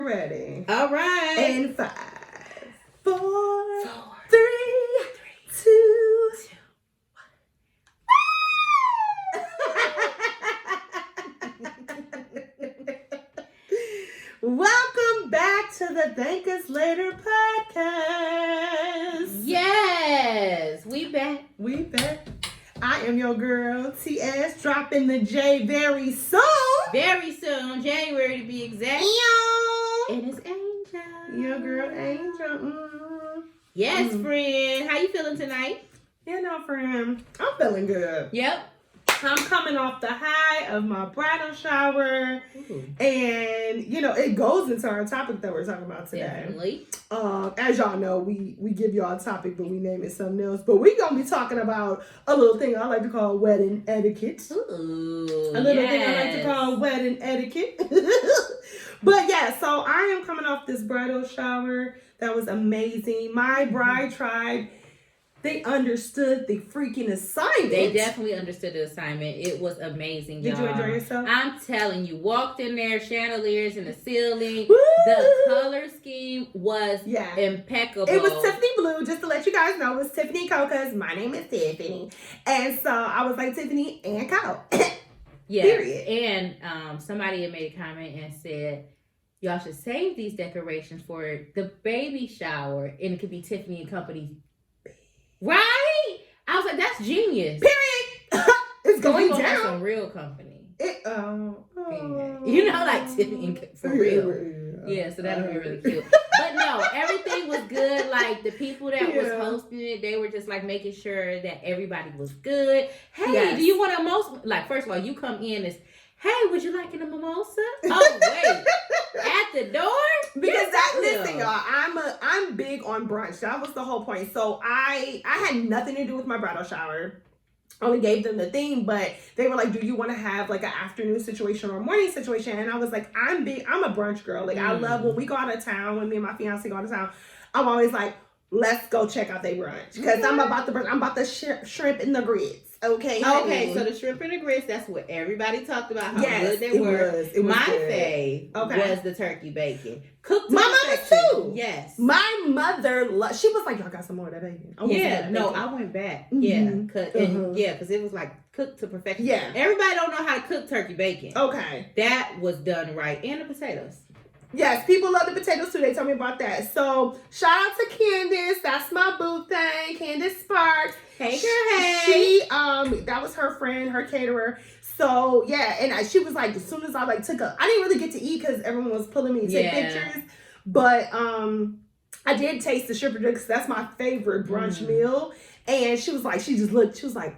Ready. All right. And 5, 4, 3, 2, 1. Welcome back to the Thank Us Later podcast. Yes, we back. We back. I am your girl, TS, dropping the J very soon. Very soon, January to be exact. And it's Angel. Your girl, Angel. Yes, friend. How you feeling tonight? You know, friend, I'm feeling good. Yep. I'm coming off the high of my bridal shower. Ooh. And, you know, it goes into our topic that we're talking about today. Definitely. As y'all know, we give y'all a topic, but we name it something else. But we're going to be talking about a little thing I like to call wedding etiquette. Ooh, A little thing I like to call wedding etiquette. But yeah, so I am coming off this bridal shower. That was amazing. My bride tribe, they understood the freaking assignment. They definitely understood the assignment. It was amazing, y'all. Did you enjoy yourself? I'm telling you, walked in there, chandeliers in the ceiling. Woo! The color scheme was impeccable. It was Tiffany Blue, just to let you guys know. It was Tiffany Coca's. My name is Tiffany. And so I was like, Tiffany and Co. Yeah. Period. And somebody had made a comment and said, y'all should save these decorations for the baby shower, and it could be Tiffany and Company. Right? I was like, that's genius. Period. It's going down. Have some real company. You know, like Tiffany and for real. Yeah, so that'll be really cute. But no, everything was good. Like the people that was hosting it, they were just like making sure that everybody was good. Hey, do you want a mimosa? Like, first of all, you come in as, hey, would you like a mimosa? Oh, wait. At the door? Because listen, y'all, I'm big on brunch. That was the whole point. So I had nothing to do with my bridal shower. Only gave them the theme, but they were like, do you want to have like an afternoon situation or a morning situation? And I was like, I'm a brunch girl. Like I love when we go out of town, when me and my fiance go out of town, I'm always like, let's go check out their brunch. Because I'm about the shrimp and the grits. Okay, so the shrimp and the grits, that's what everybody talked about, how good they were. It was my good. fave was the turkey bacon. Cooked to my mother too. Yes. My mother, she was like, y'all got some more of that bacon. I went back. Mm-hmm. Yeah, because it was like cooked to perfection. Yeah. Everybody don't know how to cook turkey bacon. Okay. That was done right. And the potatoes. Yes, people love the potatoes too. They told me about that. So shout out to Candace. That's my boo thing. Candace Sparks. Hey girl, hey. She that was her friend, her caterer. So yeah, and she was like, as soon as I like I didn't really get to eat because everyone was pulling me to take pictures. But I did taste the shrimp and grits. That's my favorite brunch meal. And she was like, she was like,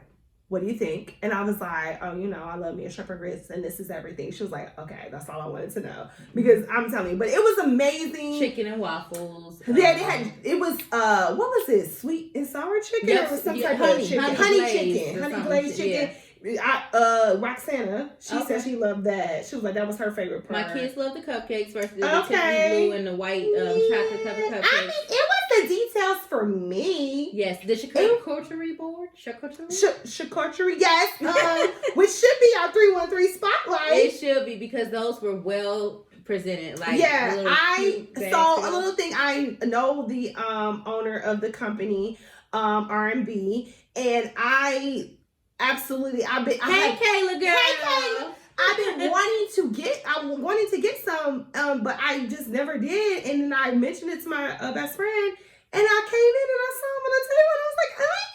what do you think? And I was like, oh, I love me a shrimp and grits, and this is everything. She was like, okay, that's all I wanted to know. Because I'm telling you, but it was amazing. Chicken and waffles. Yeah, it was, what was it? Sweet and sour chicken? Yep. Or some type of chicken? Honey glazed chicken. Roxana, she said she loved that. She was like, that was her favorite part. My kids love the cupcakes versus the Tiffany blue and the white chocolate covered cupcakes. I mean, it was the details for me. Yes, the charcuterie board. Charcuterie, yes. Which should be our 313 spotlight. It should be, because those were well presented. Like, a little thing. I know the owner of the company, R&B, and Kayla girl. Hey, Kayla. I've been wanting to get some, but I just never did. And then I mentioned it to my best friend, and I came in and I saw him on the table, and I was like, oh my God.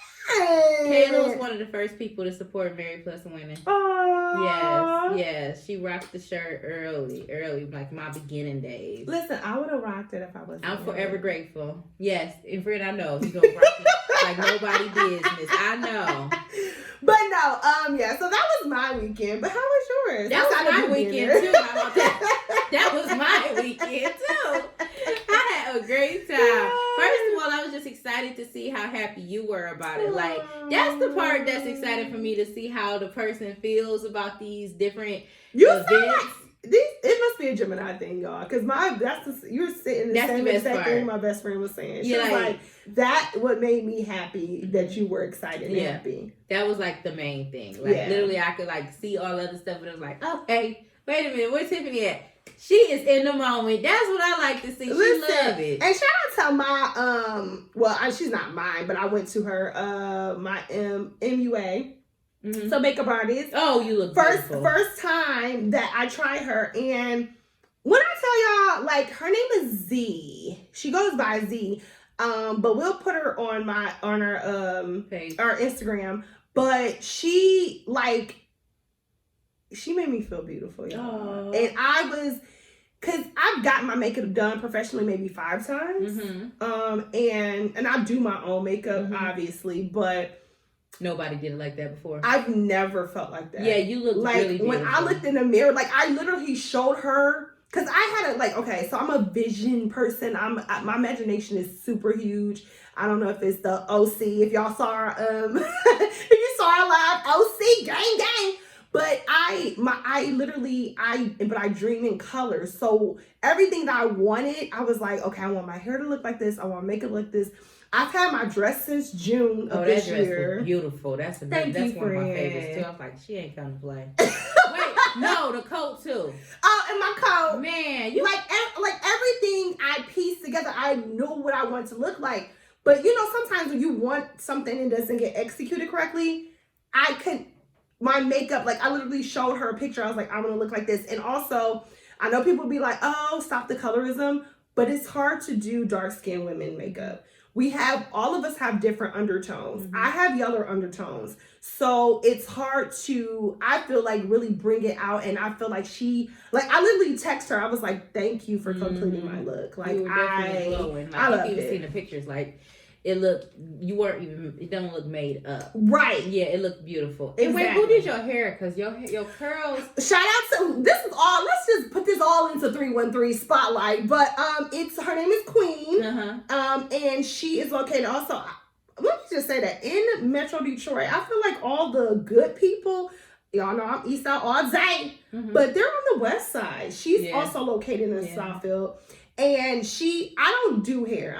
Kayla was one of the first people to support Married Plus Women. Oh. Yes. She rocked the shirt early, like my beginning days. Listen, I would have rocked it if I was. I'm forever grateful. Yes, and friend, I know you're gonna rock it like nobody business. I know. But no, so that was my weekend. But how was yours? That was my weekend too. How about that? That was my weekend too. I had a great time. First of all, I was just excited to see how happy you were about it. Like, that's the part that's exciting for me, to see how the person feels about these different events. It must be a Gemini thing, y'all. Because you're sitting the same exact thing my best friend was saying. She was like, that what made me happy, that you were excited and happy. That was like the main thing. Like literally, I could like see all other stuff, and it was like, okay, wait a minute, where's Tiffany at? She is in the moment. That's what I like to see. She love it. And shout out to my she's not mine, but I went to her my MUA. Mm-hmm. So makeup artist. Oh, you look beautiful. First time that I tried her, and when I tell y'all, like, her name is Z. She goes by Z. But we'll put her on our page, our Instagram. But she made me feel beautiful, y'all. Aww. And cause I've gotten my makeup done professionally maybe 5 times. Mm-hmm. And I do my own makeup, obviously, but nobody did it like that before. I've never felt like that. Yeah, you look like really beautiful. When I looked in the mirror, like, I literally showed her, because I had so I'm a vision person. My imagination is super huge. I don't know if it's the OC, if y'all saw our if you saw our live OC gang. But I dream in colors. So everything that I wanted, I was like, okay, I want my hair to look like this. I want makeup like this. I've had my dress since June of this year. That dress was beautiful. That's one of my favorites too. I was like, she ain't come to play. Wait, no, the coat too. Oh, and my coat. Man, you like everything I pieced together. I knew what I wanted to look like. But sometimes when you want something and it doesn't get executed correctly, my makeup, like, I literally showed her a picture. I was like, I want to look like this. And also, I know people be like, oh, stop the colorism. But it's hard to do dark-skinned women makeup. All of us have different undertones. Mm-hmm. I have yellow undertones. So it's hard to, I feel like, really bring it out. And I feel like I literally text her. I was like, thank you for completing my look. Like, you were definitely glowing. Like, I love it. Seen the pictures, like, it don't look made up. Right. Yeah, it looked beautiful. Exactly. And wait, who did your hair? Because your curls. Shout out to, this is all, let's just put this all into 313 Spotlight. But her name is Queen. And she is located also, let me just say that, in Metro Detroit. I feel like all the good people, y'all know I'm East Side all day, but they're on the West Side. She's also located in Southfield. And I don't do hair.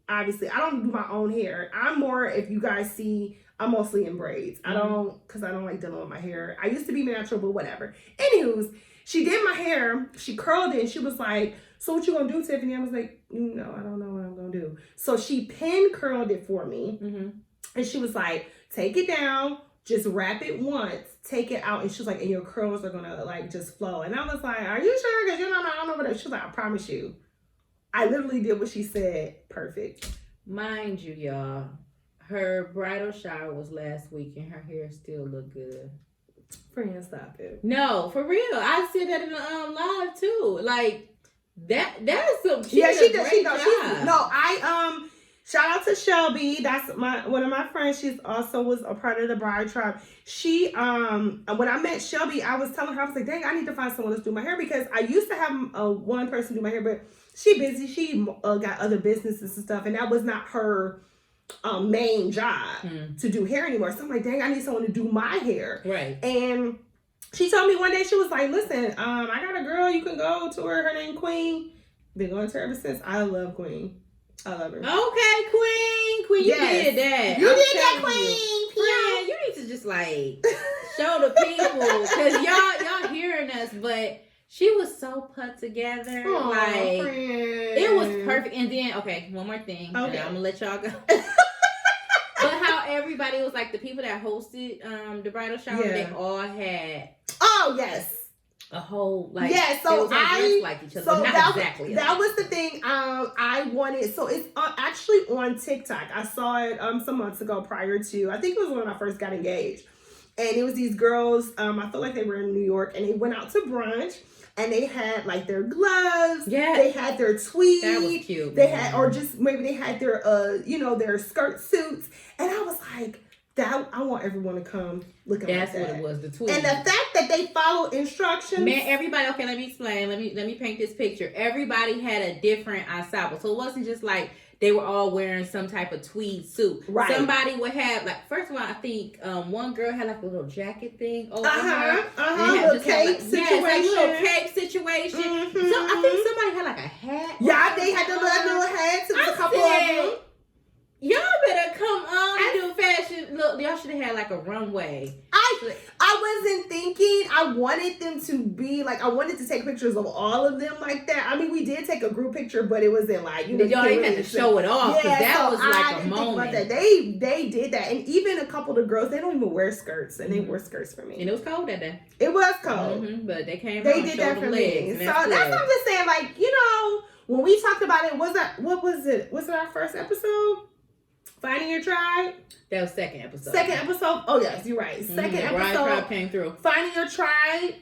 Obviously, I don't do my own hair. I'm more, if you guys see, I'm mostly in braids. Because I don't like dealing with my hair. I used to be natural, but whatever. Anywho's, she did my hair. She curled it. And she was like, so what you gonna do, Tiffany? I was like, no, I don't know what I'm gonna do. So she pin curled it for me. And she was like, take it down. Just wrap it once. Take it out. And she was like, and your curls are gonna, like, just flow. And I was like, are you sure? Because I don't know what. She was like, I promise you. I literally did what she said. Perfect. Mind you, y'all, her bridal shower was last week and her hair still looked good. Friend, stop it. No, for real. I said that in the live too. Like, that is some. She does. Shout out to Shelby. That's one of my friends. She's also was a part of the bride tribe. She when I met Shelby, I was telling her, I was like, dang, I need to find someone to do my hair, because I used to have one person do my hair, but she busy. She got other businesses and stuff, and that was not her main job to do hair anymore. So I'm like, dang, I need someone to do my hair. Right. And she told me one day, she was like, listen, I got a girl, you can go to her. Her name Queen. Been going to her ever since. I love Queen. I love her. Okay, Queen, you did that. You did that, Queen. Yeah, you need to just, like, show the people, because y'all hearing us, but she was so put together. Aww, like, friend. It was perfect. And then, okay, one more thing. Okay. And I'm gonna let y'all go. But how everybody was like, the people that hosted the bridal shower, they all had. Oh yes. A whole, like, so I like each other, so not that, exactly. That was the thing. I wanted. So it's actually on TikTok. I saw it some months ago prior to. I think it was when I first got engaged, and it was these girls. I feel like they were in New York, and they went out to brunch. And they had, like, their gloves. Yeah. They had their tweed. That was cute. They had, or just maybe they had their, their skirt suits. And I was like, I want everyone to come looking like that. That's what it was, the tweed. And the fact that they followed instructions. Man, everybody, okay, let me explain. Let me paint this picture. Everybody had a different ensemble. So it wasn't just like they were all wearing some type of tweed suit. Right. Somebody would have, like, first of all, I think one girl had, like, a little jacket thing over her. Little cape situation. Like, little cape situation. So I think somebody had, like, a hat. Yeah, they had the little hats. It was a couple of them. Y'all better come on and do fashion look y'all should have had like a runway. I wasn't thinking. I wanted them to be like. I wanted to take pictures of all of them like that. I mean, we did take a group picture, but it wasn't like y'all didn't have to show it off. Yeah, that was like a moment. That. They did that, and even a couple of the girls, they don't even wear skirts, and they wore skirts for me. And it was cold that day. It was cold, but they came. They did that for me. So that's what I'm just saying. Like, you know, when we talked about it, what was it? Was it our first episode? Finding Your Tribe? That was second episode. Second episode? Oh, yes, you're right. Second episode. Tribe came through. Finding Your Tribe.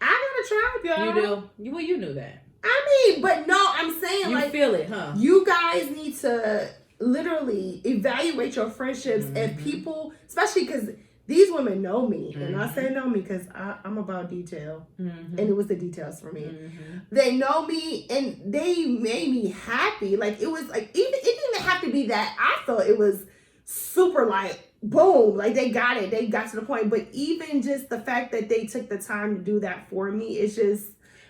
I got a tribe, y'all. You do? Well, you knew that. I mean, but no, I'm saying you feel it, huh? You guys need to literally evaluate your friendships and people, especially because these women know me. And I say know me because I'm about detail. And it was the details for me. They know me and they made me happy. Like, it was like, it didn't even have to be that. I thought it was super like, boom. Like, they got it. They got to the point. But even just the fact that they took the time to do that for me, it's just.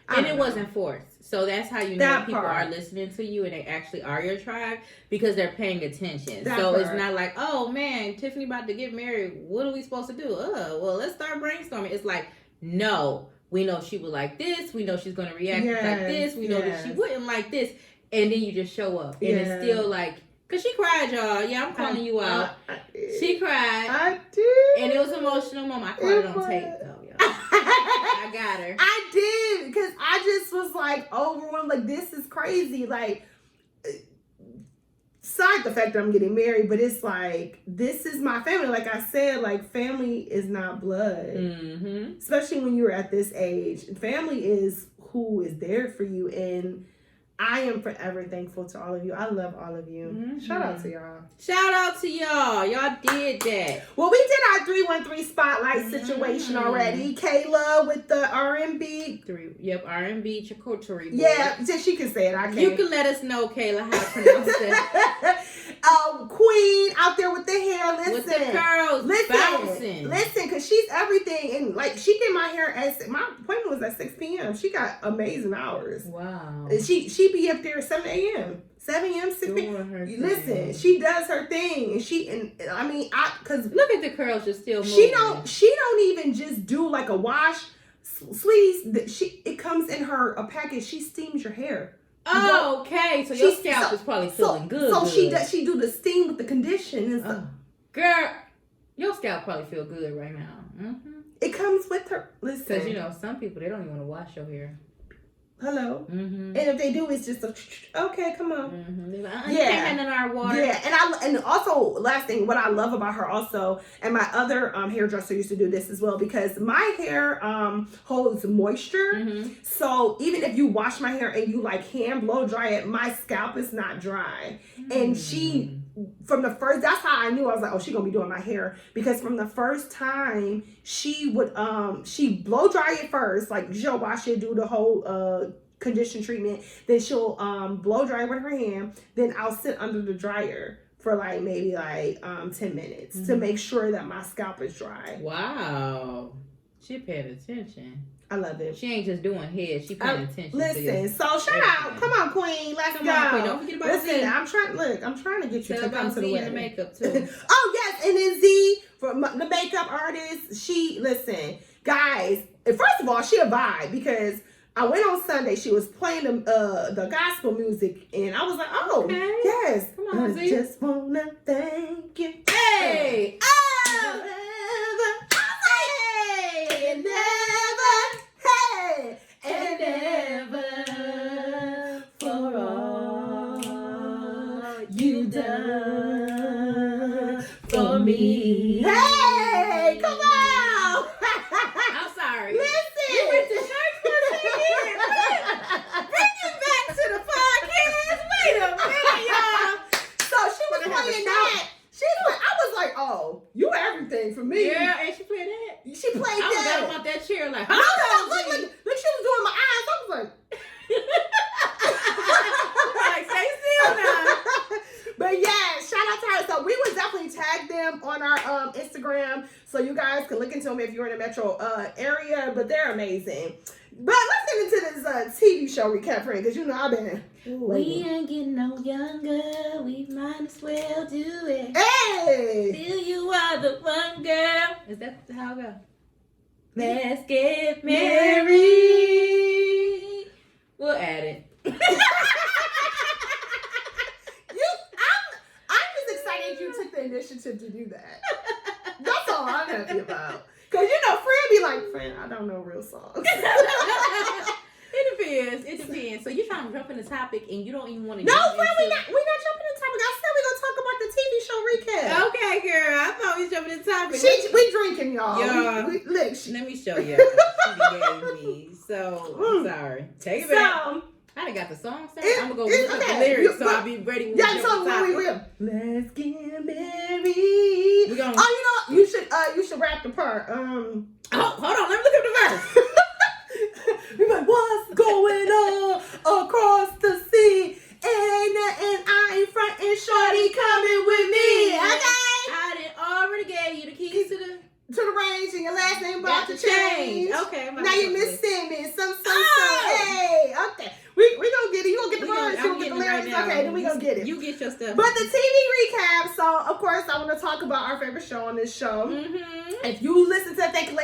And it wasn't forced. So that's how you know that people are listening to you and they actually are your tribe because they're paying attention. It's not like, oh man, Tiffany about to get married. What are we supposed to do? Well, let's start brainstorming. It's like, no, we know she would like this. We know she's going to react like this. We know that she wouldn't like this. And then you just show up. And it's still like, because she cried, y'all. Yeah, I'm calling you out. She cried. I did. And it was an emotional moment. I caught it on tape, though, y'all. I got her. I did, because I just was like overwhelmed. Like, this is crazy. Like, aside the fact that I'm getting married, but it's like, this is my family. Like I said, like, family is not blood. Especially when you're at this age. Family is who is there for you. And I am forever thankful to all of you. I love all of you. Shout out to y'all. Shout out to y'all. Y'all did that. Well, we did our 313 spotlight situation already. Kayla with the R&B. R&B charcuterie board. Yeah, she can say it. I can't. You can let us know, Kayla, how to pronounce that. Queen out there with the hair. Listen. With the curls. Bouncing. Listen, because she's everything. And like, she did my hair my appointment was at 6 p.m. She got amazing hours. Wow. And she be up there at 7 a.m. 7 a.m. 6 p.m. Listen, she does her thing, and I mean, because look at the curls just still moving. She don't even just do like a wash, sweeties. It comes in a package. She steams your hair. Oh, okay. So your scalp is probably feeling good. So she do the steam with the condition and stuff. Girl, your scalp probably feel good right now. It comes with her. Listen, because you know some people they don't even want to wash your hair. Hello. And if they do, it's just okay, come on. Yeah. In our water. Yeah, and also last thing, what I love about her also, and my other hairdresser used to do this as well, because my hair holds moisture. So even if you wash my hair and you like hand blow dry it, my scalp is not dry. And she, from the first, that's how I knew. I was like, oh, she's gonna be doing my hair, because from the first time she would she blow dry it first, like she'll wash it, do the whole condition treatment, then she'll blow dry with her hand, then I'll sit under the dryer for like maybe like 10 minutes to make sure that my scalp is dry. Wow, she paid attention. I love it. She ain't just doing hair. She paying attention. Listen, so shout out. Come on, Queen. Let's go. Queen. Don't forget about Z. I'm trying to get you to come to the wedding. The makeup too. Oh yes, and then Z for the makeup artist. Listen, guys. First of all, she a vibe, because I went on Sunday. She was playing the gospel music, and I was like, oh yes. Come on, Z. I just wanna thank you. Hey. For me. Hey, come on. I'm sorry. Listen. You went to church for a second. Bring it back to the podcast. Wait a minute, y'all. So she was playing that. I was like, oh, you everything for me. Yeah, and she played that. She played that. I forgot about that chair. Like, look, she was doing my eyes. I was like. Like, stay still now. But yeah, shout out to her. So we would definitely tag them on our Instagram, so you guys can look into them if you're in the metro area. But they're amazing. But let's get into this TV show recap, friend, because you know I've been. We ain't getting no younger. We might as well do it. Hey! Feel you are the one girl. Is that how it goes? Let's get married. We'll add it. I'm just excited you took the initiative to do that. That's all I'm happy about. Because, you know, friend be like, friend, I don't know real songs. It depends. So you're trying to jump in the topic and you don't even want to. No, friend, we're not jumping in the topic. I said we're gonna talk about the TV show recap. Okay, girl. I thought we was jumping in the topic. We drinking, y'all. Y'all. Look, let me show you. She gave me. So I'm sorry. Take it back. I done got the song set. I'm gonna go look up the lyrics so I'll be ready when we jump in the topic. Let's get married. We gonna, you know, you should rap the part. Oh, hold on. Let me look up the verse. We're like, what's going on across the sea? Ain't nothing, I ain't frontin', shorty coming with me. Okay? I done already gave you the keys to the range and your last name about to change. Okay. Now you Miss Simmons. Some. Hey, okay. We gonna get it. You gonna get the words. You gonna get the lyrics. Right, okay, then we gonna get it. You get your stuff. But the TV recap. So of course I want to talk about our favorite show on this show. Mm-hmm. If you listen to Thank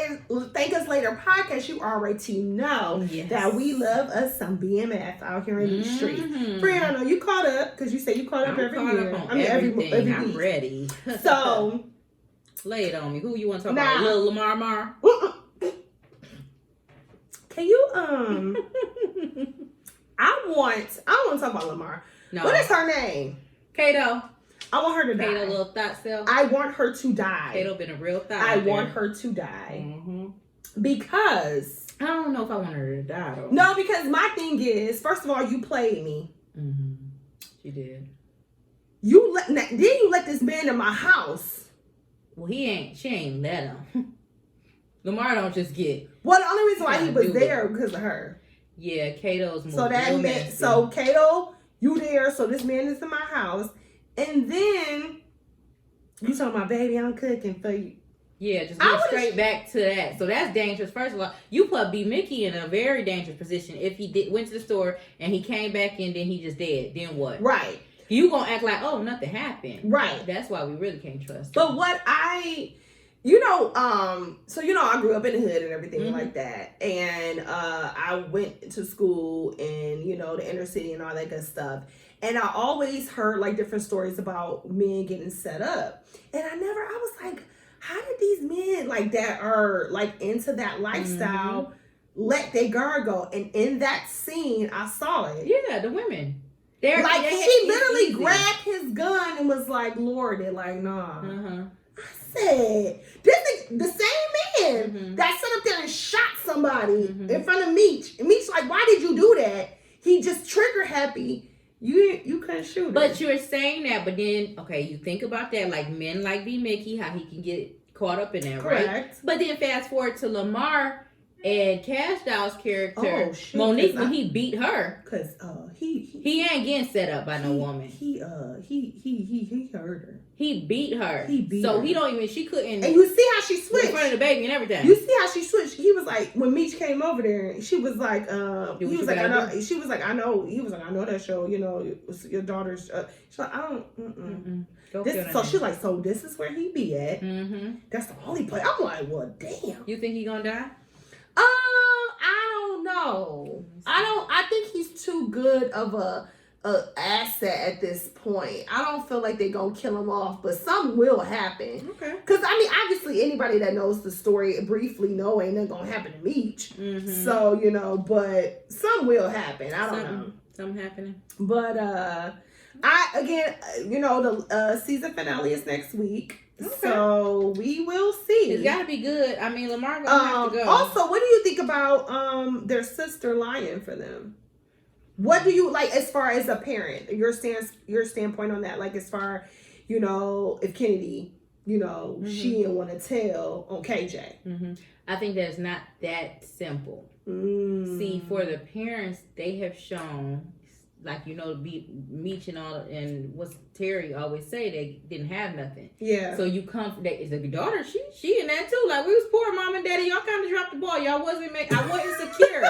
Us Later podcast, you already know that we love us some BMF out here in the street. Friend, I know you caught up because you say you caught up every year. Every week. I'm week. ready. So lay it on me. Who you want to talk about? Lil Lamar Mar? Can you I want to talk about Lamar. No. What is her name? Kato. I want her to die. Kato, little thought self. I want her to die. Kato been a real thought. I want her to die. Because I don't know if I want her to die though. No, because my thing is, first of all, you played me. She did. You let this man in my house. Well, she ain't let him. Lamar don't just get. Well, the only reason why he was there because of her. Yeah, Kato's more. So that meant, Kato, you there, so this man is in my house. And then you told my baby I'm cooking for you. Yeah, just go straight back to that. So that's dangerous. First of all, you put B. Mickey in a very dangerous position. If he went to the store and he came back in, then he just dead. Then what? Right. You gonna act like, oh, nothing happened. Right. That's why we really can't trust him. But what I grew up in the hood and everything like that. And I went to school in, the inner city and all that good stuff. And I always heard like different stories about men getting set up. And I was like, how did these men like that are like into that lifestyle let their guard go? And in that scene, I saw it. Yeah, the women. She literally grabbed his gun and was like, Lord, they're like, nah. I said, this is the same man that sat up there and shot somebody in front of Meech. And Meech's like, why did you do that? He just trigger happy. You couldn't shoot him. But you're saying that, but then, okay, you think about that, like men like B. Mickey, how he can get caught up in that, right? But then fast forward to Lamar and Cash Doll's character, Monique, when he beat her. Because he ain't getting set up by no woman. He hurt her. He beat her. He don't even, she couldn't. And you see how she switched. In front of the baby and everything. You see how she switched. He was like, when Meech came over there, she was like, I know that show, your daughter's, she's like, I don't, so she's like, so this is where he be at. That's the only place. I'm like, well, damn. You think he gonna die? I don't know. I think he's too good of a asset at this point. I don't feel like they're gonna kill him off, but something will happen. Okay. Because obviously anybody that knows the story briefly know ain't nothing gonna happen to Meech. So, but something will happen. I don't know. Something happening. But the season finale is next week. Okay. So we will see. It's gotta be good. Lamar gonna have to go. Also, what do you think about their sister lying for them? What do you like as far as a parent? Your standpoint on that, like as far, if Kennedy, she didn't want to tell on KJ. I think that's not that simple. See, for the parents, they have shown like, Meech and all, and what's Terry always say, they didn't have nothing. Yeah. So you come, it's a daughter, she in that too. Like, we was poor, mom and daddy, y'all kind of dropped the ball. Y'all wasn't I wasn't secure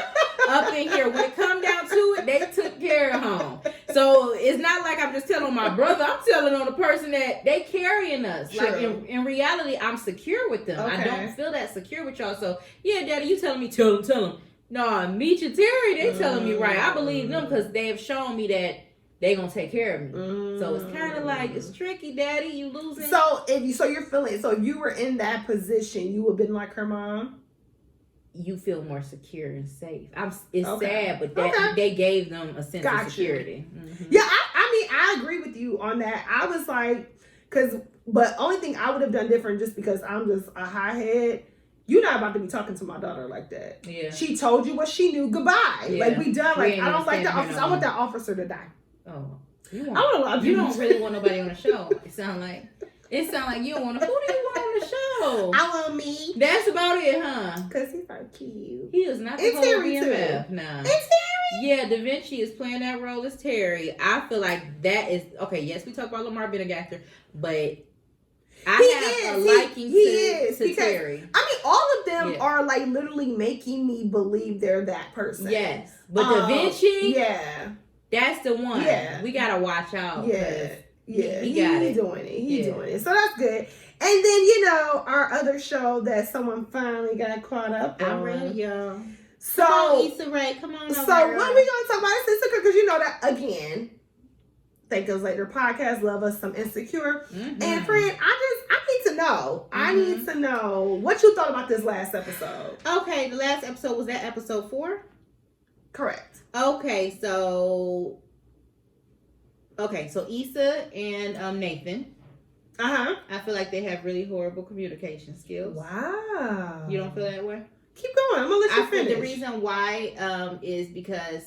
up in here. When it come down to it, they took care of home. So it's not like I'm just telling my brother, I'm telling on the person that they carrying us. True. Like, in reality, I'm secure with them. Okay. I don't feel that secure with y'all. So, yeah, daddy, you telling me, tell them. No, Meech and Terry, they telling me right. I believe them because they have shown me that they gonna take care of me. So it's kind of like, it's tricky, daddy. You losing. So if you were in that position, you would have been like her mom. You feel more secure and safe. It's sad, but they gave them a sense of security. Mm-hmm. Yeah, I agree with you on that. I was like, but only thing I would have done different, just because I'm just a hothead. You're not about to be talking to my daughter like that. Yeah. She told you what she knew. Goodbye. Yeah. Like, we done. Like, I don't like the officer. I want that officer to die. Oh. You don't really want nobody on the show. It sound like you don't want. Who do you want on the show? I want me. That's about it, huh? Because he's so cute. He is not the whole BMF. Nah. It's Terry. Yeah, Da Vinci is playing that role as Terry. I feel like that is okay. Yes, we talk about Lamar being a actor, but I have a liking to Terry. I mean, all of them are like literally making me believe they're that person. Yes, but Da Vinci, that's the one. Yeah, we gotta watch out. Yeah, he got it. Doing it. He's doing it. So that's good. And then our other show that someone finally got caught up on. I'm ready, y'all. So come on, Issa Rae, come on. So what are we gonna talk about? It's Insecure, because you know that again. Thank Us Later podcast. Love us some Insecure. Mm-hmm. And friend, I need to know. Mm-hmm. I need to know what you thought about this last episode. Okay, the last episode, was that episode 4? Correct. Okay, so Issa and Nathan. Uh-huh. I feel like they have really horrible communication skills. Wow. You don't feel that way? Keep going. I'm gonna let you finish. The reason why is because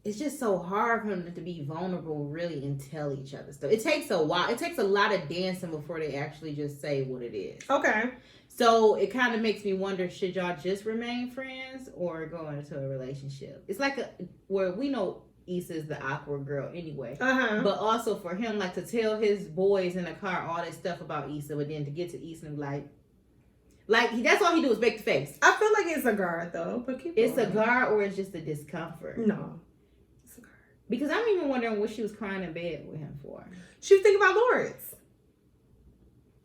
it's just so hard for them to be vulnerable, really, and tell each other stuff. It takes a while. It takes a lot of dancing before they actually just say what it is. Okay. So it kind of makes me wonder, should y'all just remain friends or go into a relationship? It's like where we know Issa is the awkward girl anyway. Uh-huh. But also for him, like, to tell his boys in the car all this stuff about Issa, but then to get to Issa and like that's all he do is make the face. I feel like it's a guard though, but it's a guard, or it's just a discomfort. No. Because I'm even wondering what she was crying in bed with him for. She was thinking about Lawrence.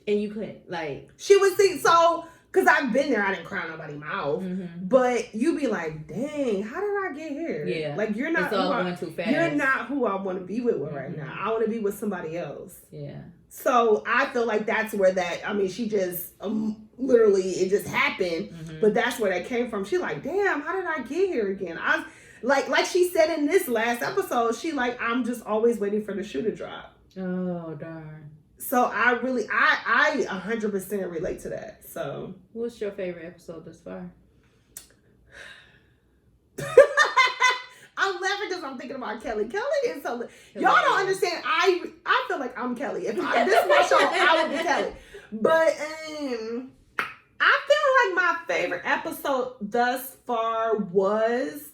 And you couldn't, like... She was thinking, because I've been there, I didn't cry in nobody's mouth. Mm-hmm. But you be like, dang, how did I get here? Yeah. Like, you're not... It's all going too fast. You're not who I want to be with right now. I want to be with somebody else. Yeah. So, I feel like that's where she just... literally, it just happened. Mm-hmm. But that's where that came from. She like, damn, how did I get here again? Like she said in this last episode, she like, I'm just always waiting for the shoe to drop. Oh, darn. So I 100% relate to that. So what's your favorite episode thus far? I'm laughing because I'm thinking about Kelly. Kelly is so... Y'all don't understand. I feel like I'm Kelly. If this is my show, I would be Kelly. But I feel like my favorite episode thus far was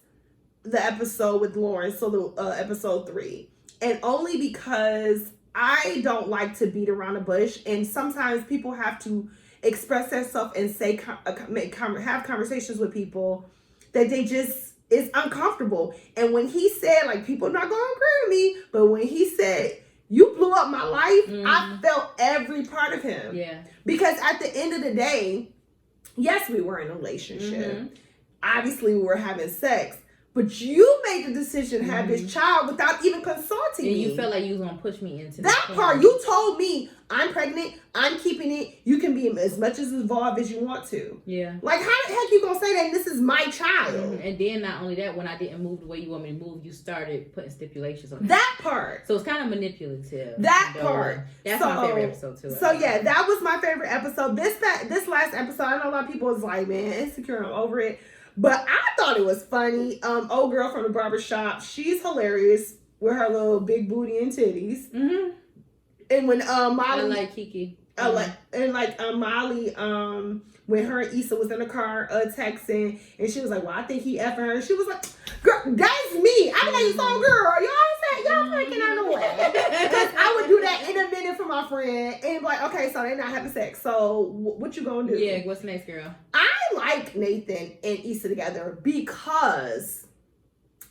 the episode with Lawrence, so the episode 3, and only because I don't like to beat around the bush, and sometimes people have to express themselves and say have conversations with people that they just is uncomfortable. And when he said, like, people are not gonna agree with me, but when he said, you blew up my life, I felt every part of him. Yeah, because at the end of the day, yes, we were in a relationship. Obviously, we were having sex. But you made the decision to have this child without even consulting me. And you felt like you was going to push me into that part. You told me, I'm pregnant, I'm keeping it. You can be as much as involved as you want to. Yeah. Like, how the heck you going to say that and this is my child? Mm-hmm. And then not only that, when I didn't move the way you want me to move, you started putting stipulations on that part. So it's kind of manipulative. That part. That's my favorite episode too. So yeah, that was my favorite episode. This last episode, I know a lot of people was like, man, Insecure, I'm over it. But I thought it was funny. Old girl from the barbershop, she's hilarious with her little big booty and titties. Mm-hmm. And when Molly, I like Kiki. Molly, when her and Issa was in the car texting, and she was like, "Well, I think he effing her." She was like, "Girl, that's me." I'm like, Kelly's on girl. Y'all freaking out the way. Because I would do that in a minute for my friend and be like, okay, so they're not having sex. So what you gonna do? Yeah, what's next, girl? I like Nathan and Issa together because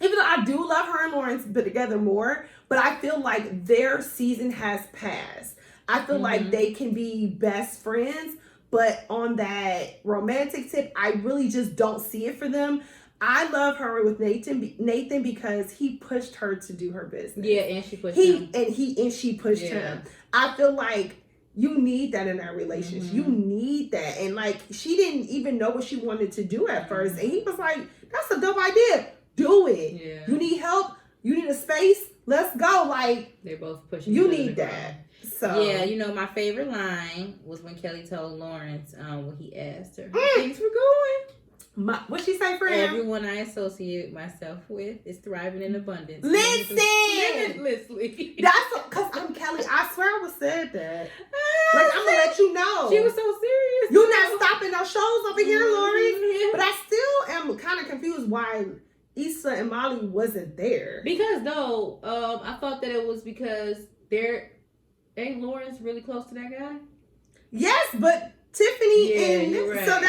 even though I do love her and Lawrence together more, but I feel like their season has passed. I feel like they can be best friends, but on that romantic tip, I really just don't see it for them. I love her with Nathan because he pushed her to do her business. Yeah, and she pushed him. And she pushed him. I feel like you need that in that relationship. You need that. And like, she didn't even know what she wanted to do at first. And he was like, that's a dope idea. Do it. Yeah. You need help. You need a space. Let's go. Like, they're both pushing. You need that. So yeah, you know, my favorite line was when Kelly told Lawrence when he asked her how things were going. What'd she say for him? Everyone I associate myself with is thriving in abundance. Listen! Limitlessly. That's because I'm Kelly. I swear I was said that. Like, I'm gonna let you know. She was so serious. You're not stopping no shows over here, Lori. But I still am kind of confused why Issa and Molly wasn't there. Because though, I thought that it was because ain't Lawrence really close to that guy? Yes, but Tiffany and right. So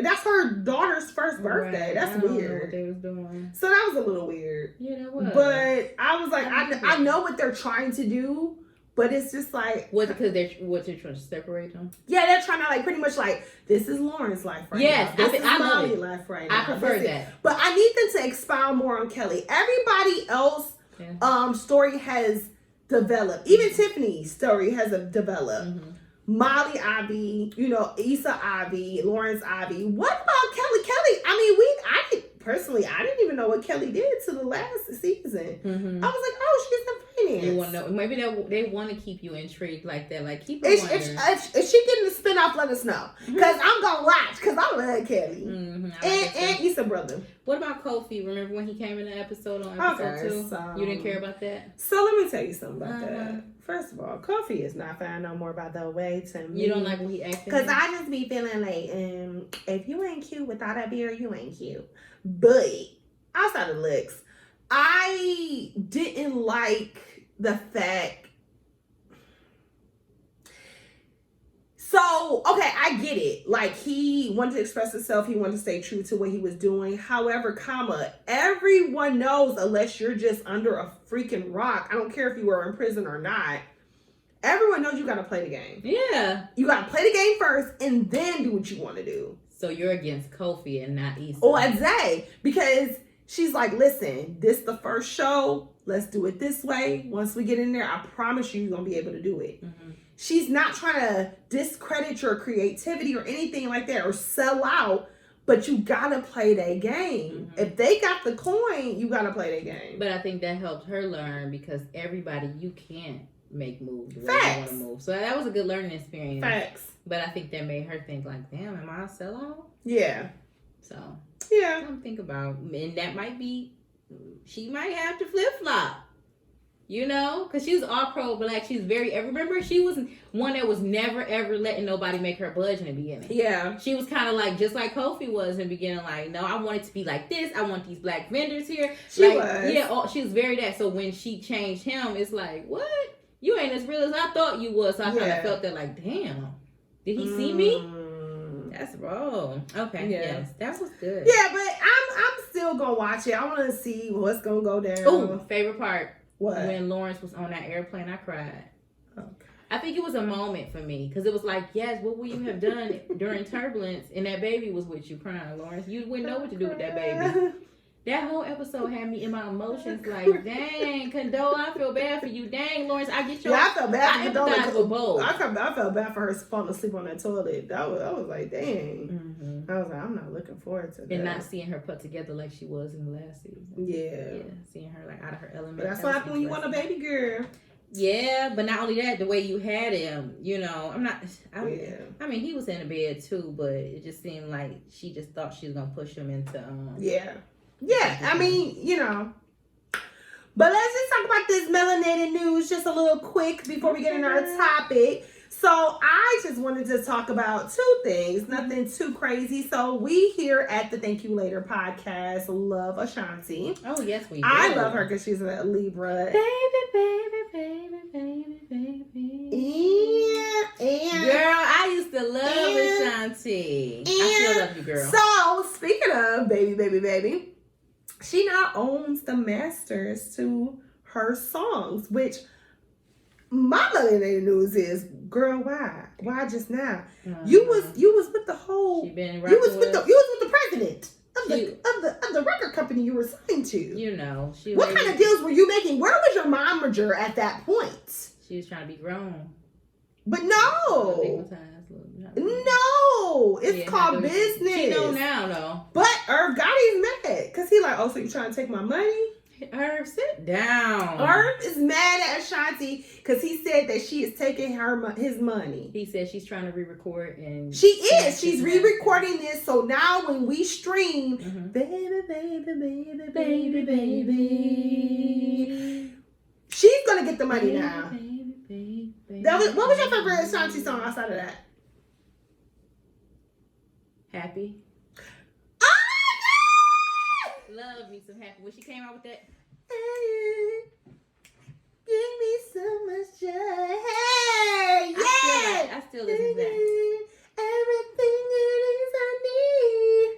that's her daughter's first birthday. Right. That's weird. weird. What they was doing. So that was a little weird. Yeah, that was. But I was like, I know what they're trying to do, but it's just like because they're trying to separate them. Yeah, they're trying to like pretty much like this is Lauren's life right now. This is Molly's life right now. I prefer that. But I need them to expound more on Kelly. Everybody else story has developed. Even Tiffany's story has developed. Molly Ivy, Issa Ivy, Lawrence Ivy. What about Kelly? I didn't even know what Kelly did to the last season. I was like, oh, she's in finance. You want to know? Maybe they want to keep you intrigued like that. Like keep it wondering. If she getting the spinoff, let us know. Because I'm gonna watch. Because I love Kelly and Issa brother. What about Kofi? Remember when he came in the episode on episode 2? You didn't care about that? So let me tell you something about that. First of all, Kofi is not fine no more, by the way, to me. You don't like when he acted? Because I just be feeling like, if you ain't cute without that beard, you ain't cute. But outside of looks, I didn't like the fact. So, okay, I get it. Like, he wanted to express himself. He wanted to stay true to what he was doing. However, everyone knows, unless you're just under a freaking rock, I don't care if you were in prison or not, everyone knows you got to play the game. Yeah. You got to play the game first and then do what you want to do. So you're against Kofi and not Issa. Oh, I'd say. Because she's like, listen, this the first show. Let's do it this way. Once we get in there, I promise you're going to be able to do it. She's not trying to discredit your creativity or anything like that or sell out, but you gotta play that game. If they got the coin, you gotta play that game. But I think that helped her learn because you can't make moves the way Facts. you want to move. So that was a good learning experience. Facts. But I think that made her think like, damn, am I a sellout? Yeah. So yeah, something to think about. And that might be, she might have to flip-flop. Because she was all pro-black. She's remember, she was one that was never, ever letting nobody make her budge in the beginning. Yeah. She was kind of like, just like Kofi was in the beginning, like, no, I want it to be like this. I want these black vendors here. She was. Yeah, she was very that. So when she changed him, it's like, what? You ain't as real as I thought you was. So I kind of felt that like, damn, did he see me? That's wrong. Okay, yes, that was good. Yeah, but I'm still going to watch it. I want to see what's going to go down. Oh, favorite part. What? When Lawrence was on that airplane, I cried. Okay. I think it was a moment for me because it was like, yes, what would you have done during turbulence and that baby was with you crying, Lawrence? You wouldn't know what to do with that baby. That whole episode had me in my emotions like, dang, Condole, I feel bad for you. Dang, Lawrence, I get your... Yeah, I felt bad for Condole. I felt bad for her falling asleep on that toilet. I was like, dang. I was like, I'm not looking forward to that. And not seeing her put together like she was in the last season. Yeah. Seeing her like out of her element. But that's what happens when you want a baby girl. Yeah, but not only that, the way you had him, I mean, he was in the bed too, but it just seemed like she just thought she was going to push him into... Yeah, I mean, But let's just talk about this melanated news just a little quick before we get into our topic. So I just wanted to talk about two things, nothing too crazy. So we here at the Thank You Later podcast love Ashanti. Oh, yes, we do. I love her because she's a Libra. And girl, I used to love Ashanti. I still love you, girl. So, speaking of baby, she now owns the masters to her songs, which my millionaire news is, girl, why just now? You was with the whole. She been you was with the president of the record company you were signed to. You know, what kind of deals were you making? Where was your momager at that point? She was trying to be grown. But no, it's called business. She know now, though. But Irv Gotti's mad because he like, oh, so you trying to take my money? Irv, sit down. Irv is mad at Ashanti because he said that she is taking his money. He said she's trying to re-record and she's re-recording this. So now when we stream, baby, she's gonna get the money now. What was your favorite Ashanti song outside of that? Happy. Oh my God! Love me some Happy. When she came out with that. Give me so much joy. Hey, yeah! I still listen to that. Everything it is I need.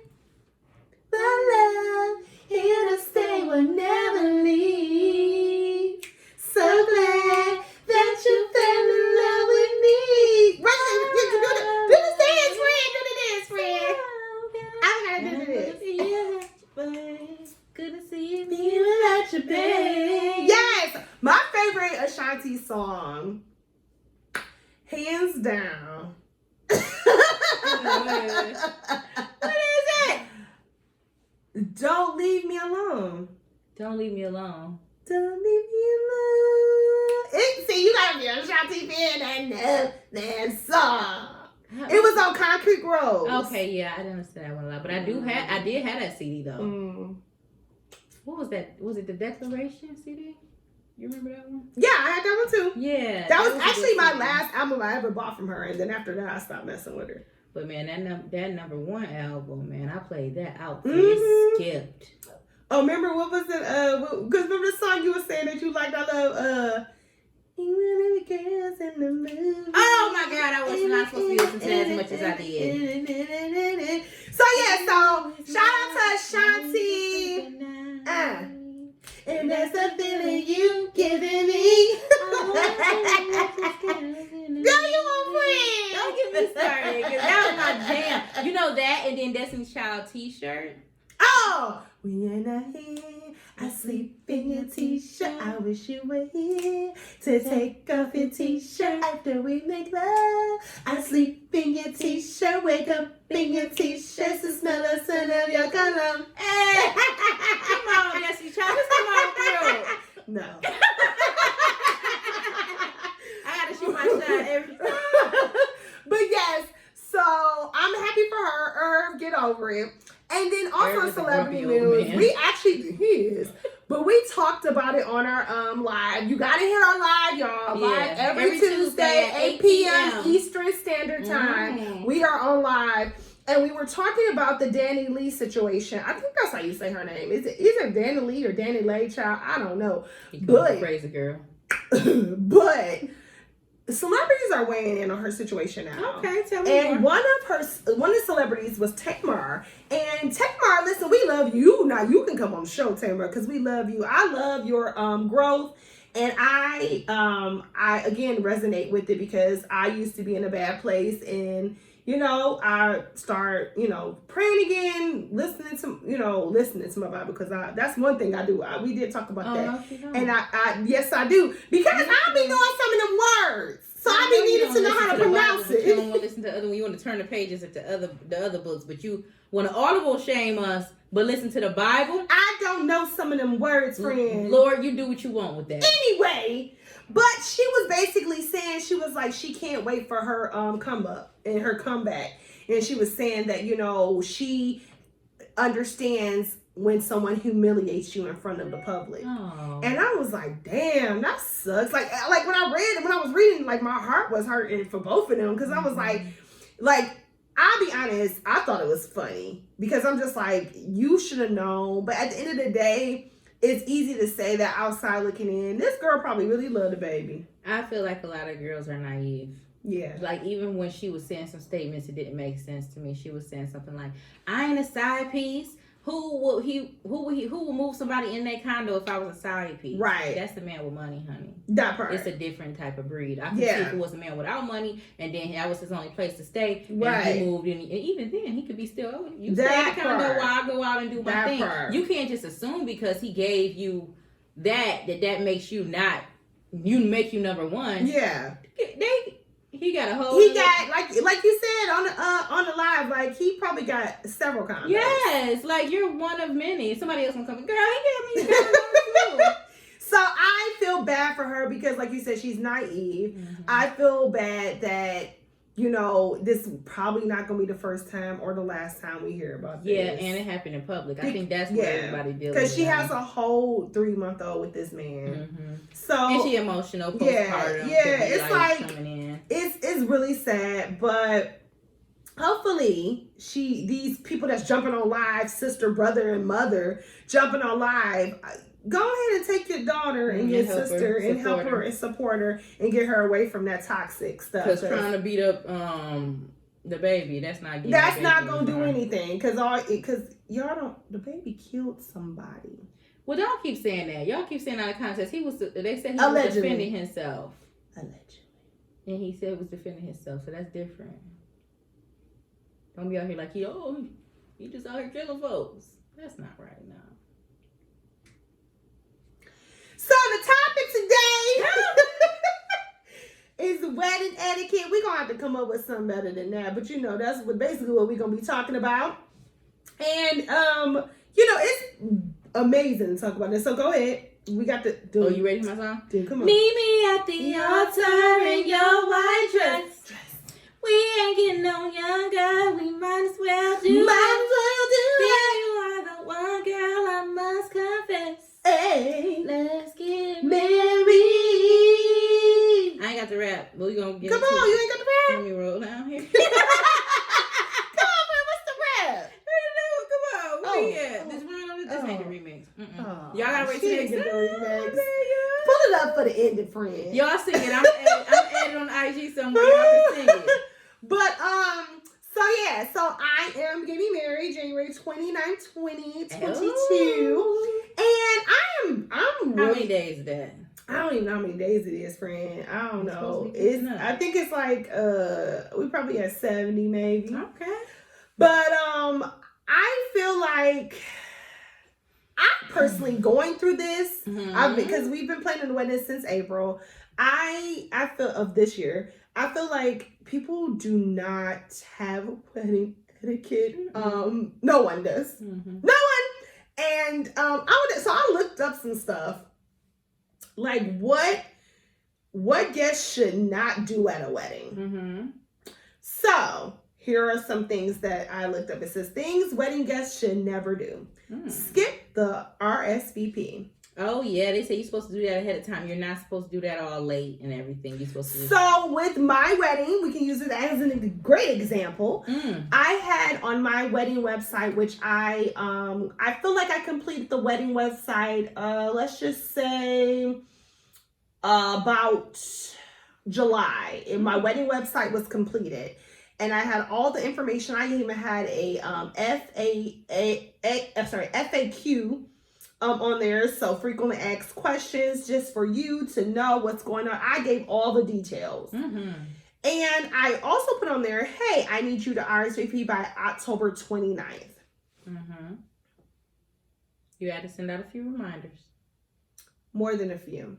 My love, here to stay, will never leave. So glad that you fell in love with me. Right, do the dance, friend. I gotta do this. Good to see you without your babe. Yes, my favorite Ashanti song, hands down. What is it? Don't leave me alone. Don't leave me alone. Don't leave me alone. See, you gotta be a Ashanti fan and know that song. It was on Concrete Grove. Okay, yeah, I didn't understand that one a lot, but I did have that CD though. What was that? Was it the Declaration CD? You remember that one? Yeah, I had that one too. Yeah, that was actually my last album I ever bought from her, and then after that, I stopped messing with her. But man, that number one album, man, I played that out. It skipped. Oh, remember what was it? Because remember the song you were saying that you liked? I love. Girls in the movie. Oh my God, I was not supposed to be listening to that as much as I did. So yeah, so shout out to Ashanti. And that's the feeling you giving me. Girl, you want friends. Don't get me started, because that was my jam. You know that, and then Destiny's Child t-shirt. Oh, when you're not here, I sleep in your t-shirt. I wish you were here to take off your t-shirt after we make love. I sleep in your t-shirt, wake up in your t-shirt to smell the scent of your cologne. Hey, come on, Destiny's Child, just come on through. No. I gotta shoot my shot every time. But yes, so I'm happy for her. Irv, get over it. And then also celebrity news. We actually, he is. But we talked about it on our live. You gotta hit our live, y'all. Live every Tuesday, 8 p.m. Eastern Standard Time. We are on live. And we were talking about the Danny Lee situation. I think that's how you say her name. Is it either Danny Lee or Danny Lay, child? I don't know. But crazy girl. But celebrities are weighing in on her situation now. Okay, tell me and more. One of the celebrities was Tamar. And Tamar, listen, we love you. Now you can come on the show, Tamar, because we love you. I love your growth. And I again resonate with it because I used to be in a bad place, and I start, praying again, listening to my Bible, because that's one thing I do. We did talk about that. No, and yes, I do, because I be knowing some of them words. So I be needing to know how to pronounce it. You don't want to listen to other when you want to turn the pages of the other books, but you want to audible shame us, but listen to the Bible. I don't know some of them words, friend. Lord, you do what you want with that. Anyway, but she was basically saying, she was like, she can't wait for her come up and her comeback. And she was saying that, she understands when someone humiliates you in front of the public. Oh. And I was like, damn, that sucks. Like when I was reading, like my heart was hurting for both of them, because I was like, I'll be honest, I thought it was funny, because I'm just like, you should have known. But at the end of the day, it's easy to say that outside looking in. This girl probably really loved the baby. I feel like a lot of girls are naive. Yeah. Like, even when she was saying some statements, it didn't make sense to me. She was saying something like, I ain't a side piece. Who will move somebody in their condo if I was a side piece? Right. That's the man with money, honey. That part. It's a different type of breed. I can see if it was a man without money, and then that was his only place to stay. Right. And he moved in, and even then he could be still. You stay in the condo while I go out and do my thing. Part. You can't just assume because he gave you that makes you not. Make you number one. Yeah. He got a whole. He got like you said on the live, like he probably got several condos. Yes, like you're one of many. Somebody else gonna come. Girl, he gave me too. So I feel bad for her because, like you said, she's naive. Mm-hmm. I feel bad that, this probably not gonna be the first time or the last time we hear about this. Yeah, and it happened in public. I think that's what everybody deals with. Because she has a whole 3-month-old with this man. Mm-hmm. So and she emotional postpartum. Yeah, it's like it's really sad, but hopefully these people that's jumping on live, sister, brother, and mother jumping on live. Go ahead and take your daughter and your sister and help her and support her and get her away from that toxic stuff. Because trying to beat up the baby, that's not gonna do anything. Because y'all don't. The baby killed somebody. Well, don't keep saying that. Y'all keep saying out of context. They said he was defending himself. Allegedly. And he said he was defending himself, so that's different. Don't be out here like he just out here killing folks. That's not right now. So the topic today is wedding etiquette. We're going to have to come up with something better than that. But, that's basically what we're going to be talking about. And, it's amazing to talk about this. So go ahead. We got to do. Oh, you ready for my song? Dude, come on. Meet me at the altar in your white dress. We ain't getting no younger. We might as well do it. Yeah, you are the one girl I must confess. Hey, let's get married. I ain't got the rap, but we gonna get. Come on, you ain't got the rap. Let me roll down here. Come on, man, what's the rap? Come on, this ain't the remix. Y'all gotta wait till next time. Pull it up for the ending, friend. Y'all sing it. I'm added on IG somewhere. Y'all can sing it. But so I am getting married January 29, 2022. And I'm really, how many days is that? I don't even know how many days it is, friend. I don't know. I think it's like we probably at 70 maybe. Okay. But I feel like I'm personally going through this because we've been planning the wedding since April. I feel of this year. I feel like people do not have wedding etiquette. No one does. Mm-hmm. No one. And I looked up some stuff. Like what guests should not do at a wedding. Mm-hmm. So here are some things that I looked up. It says things wedding guests should never do. Skip the RSVP. Oh, yeah. They say you're supposed to do that ahead of time. You're not supposed to do that all late and everything. You're supposed to do So with my wedding, we can use it as a great example. I had on my wedding website, which I feel like I completed the wedding website, let's just say about July. And my wedding website was completed. And I had all the information. I even had a FAQ on there, so frequently asked questions, just for you to know what's going on. I gave all the details. And I also put on there, hey, I need you to RSVP by October 29th. You had to send out a few reminders. More than a few.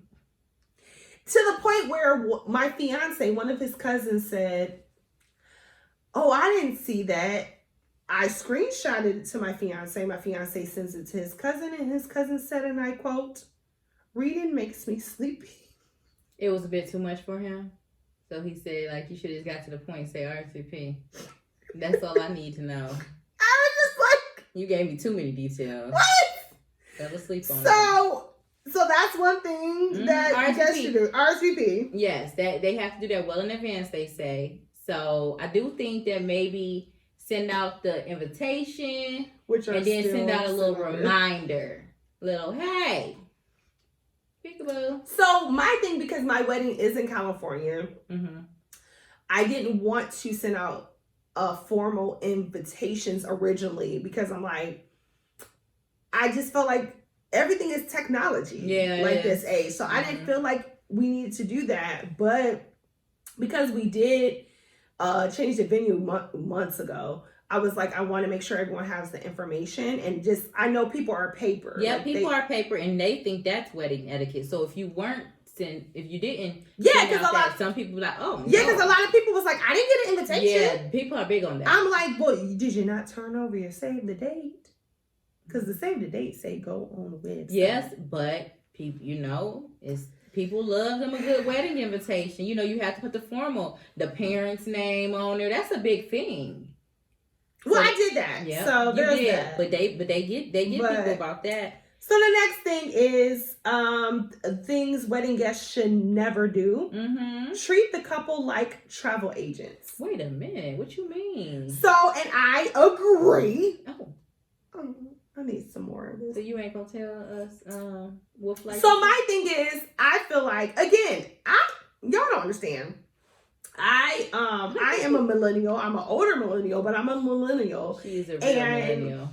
To the point where my fiance, one of his cousins, said, oh, I didn't see that. I screenshotted it to my fiance. My fiance sends it to his cousin, and his cousin said, and I quote, reading makes me sleepy. It was a bit too much for him. So he said, like, you should have got to the point and say RSVP. That's all I need to know. I was just like, You gave me too many details. What? Fell asleep on it. So that's one thing that guests should do. RSVP. Yes, that they have to do that well in advance, they say. So I do think that maybe send out the invitation and then send out a little reminder. Little, hey, peekaboo. So my thing, because my wedding is in California, I didn't want to send out formal invitations originally because I'm like, I just felt like everything is technology this age. So I didn't feel like we needed to do that. But because we did change the venue months ago, I was like, I want to make sure everyone has the information. And just, I know people are paper. Yeah, like people are paper and they think that's wedding etiquette. So if you didn't, because some people were like, oh, yeah, because a lot of people was like, I didn't get an invitation. Yeah, people are big on that. I'm like, well, did you not turn over your save the date? Because the save the date say go on the website. Yes, but people, people love them a good wedding invitation. You have to put the parents' name on there. That's a big thing. Well, I did that. Yeah, so there's that. But they get people about that. So the next thing is things wedding guests should never do. Treat the couple like travel agents. Wait a minute. What you mean? So, and I agree. Oh, I need some more of this. So you ain't gonna tell us wolf like. So my thing is, I feel like, again, y'all don't understand. I am a millennial. I'm an older millennial, but I'm a millennial. She is a real millennial.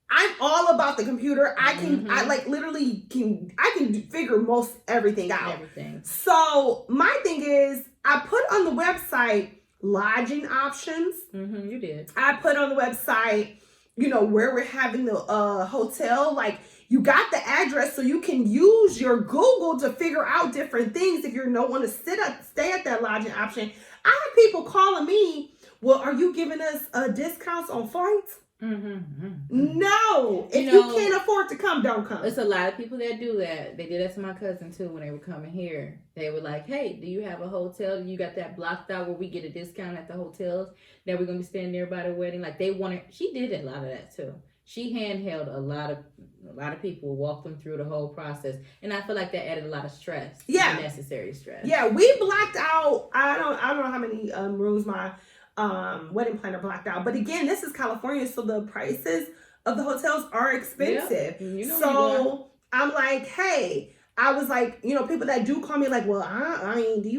I'm all about the computer. I can, I can figure most everything out. So my thing is, I put on the website lodging options. You did. I put on the website, where we're having the hotel. Like, you got the address so you can use your Google to figure out different things if you don't want to stay at that lodging option. I have people calling me, well, are you giving us discounts on flights? No. If you can't afford to come, don't come. There's a lot of people that do that. They did that to my cousin too when they were coming here. They were like, hey, do you have a hotel? You got that blocked out where we get a discount at the hotels that we're going to be staying there by the wedding? Like, she did a lot of that too. She handheld a lot of people, walked them through the whole process. And I feel like that added a lot of stress. Yeah. Unnecessary stress. Yeah, we blocked out, I don't know how many rooms my wedding planner blocked out. But again, this is California, so the prices of the hotels are expensive. Yep. So I'm like, hey, I was like, people that do call me like, well, I mean, do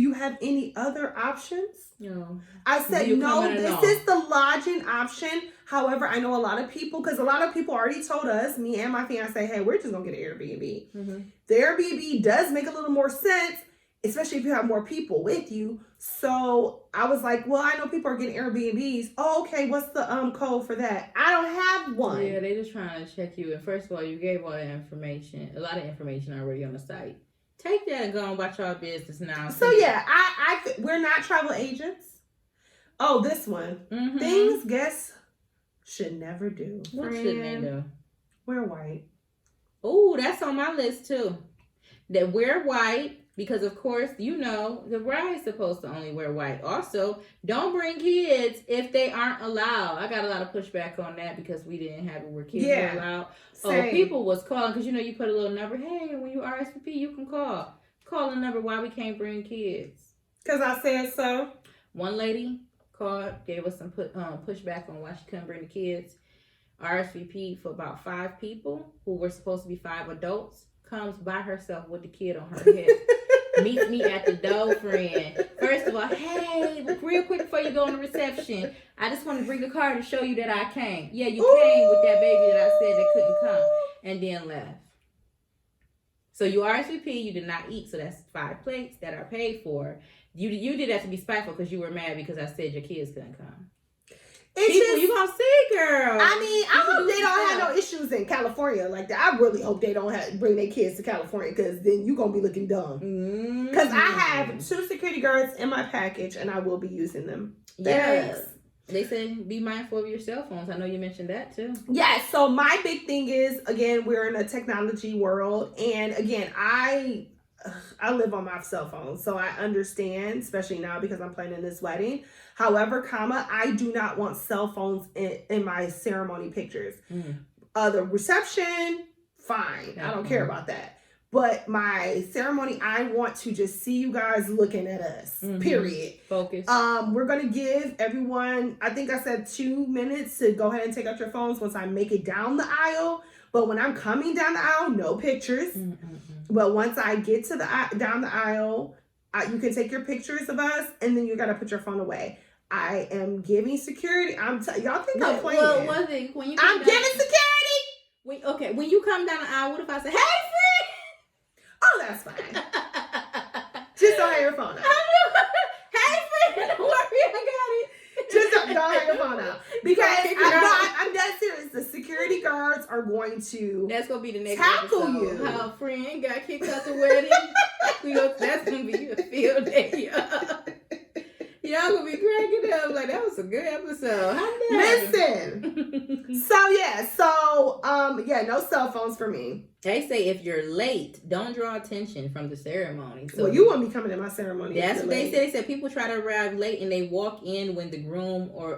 you have any other options? No. I said, no, this is the lodging option. However, I know a lot of people, because a lot of people already told us, me and my fiance, hey, we're just going to get an Airbnb. The Airbnb does make a little more sense, especially if you have more people with you. So I was like, well, I know people are getting Airbnbs. Oh, okay. What's the code for that? I don't have one. Yeah, they just trying to check you. And first of all, you gave all that information, a lot of information already on the site. Take that and go and watch our business now. So yeah, we're not travel agents. Oh, this one. Things guests should never do. What should they do? Wear white. Oh, that's on my list too. That wear white. Because, of course, the bride's supposed to only wear white. Also, don't bring kids if they aren't allowed. I got a lot of pushback on that because we didn't have it where kids were allowed. Same. Oh, people was calling because, you put a little number. Hey, when you RSVP, you can call. Call the number why we can't bring kids. Because I said so. One lady called, gave us some pushback on why she couldn't bring the kids. RSVP for about 5 people who were supposed to be 5 adults. Comes by herself with the kid on her head. Meet me at the door, friend. First of all, hey, real quick before you go on the reception, I just want to bring a card to show you that I came. Yeah, you came with that baby that I said that couldn't come, and then left. So you RSVP, you did not eat, so that's 5 plates that are paid for. You did that to be spiteful because you were mad because I said your kids couldn't come. You gonna see, girl. I mean, I hope they don't have no issues in California like that. I really hope they don't bring their kids to California because then you gonna be looking dumb. Because I have 2 security guards in my package and I will be using them. Yes. They said be mindful of your cell phones. I know you mentioned that too. Yeah. So my big thing is, again, we're in a technology world, and again, I live on my cell phone, so I understand, especially now because I'm planning this wedding. However, I do not want cell phones in my ceremony pictures. The reception, fine. I don't care about that. But my ceremony, I want to just see you guys looking at us. Period. Focus. We're gonna give everyone, I think I said 2 minutes to go ahead and take out your phones once I make it down the aisle. But when I'm coming down the aisle, no pictures. But once I get to down the aisle, you can take your pictures of us, and then you gotta put your phone away. I am giving security. Y'all think I'm playing? Well, one thing when you I'm giving security. When you come down the aisle, what if I say, "Hey, friend"? Oh, that's fine. Just don't have your phone out. Hey, friend, don't worry, I got it. Just don't have your phone out. Because I'm dead serious. The security guards are going to That's going to be the next tackle episode. you. How a friend got kicked out the wedding. That's going to be a field day, y'all going to be cracking up. Like, that was a good episode. Listen. No cell phones for me. They say if you're late, don't draw attention from the ceremony. So well, you won't be coming to my ceremony. That's what they said. They said people try to arrive late and they walk in when the groom or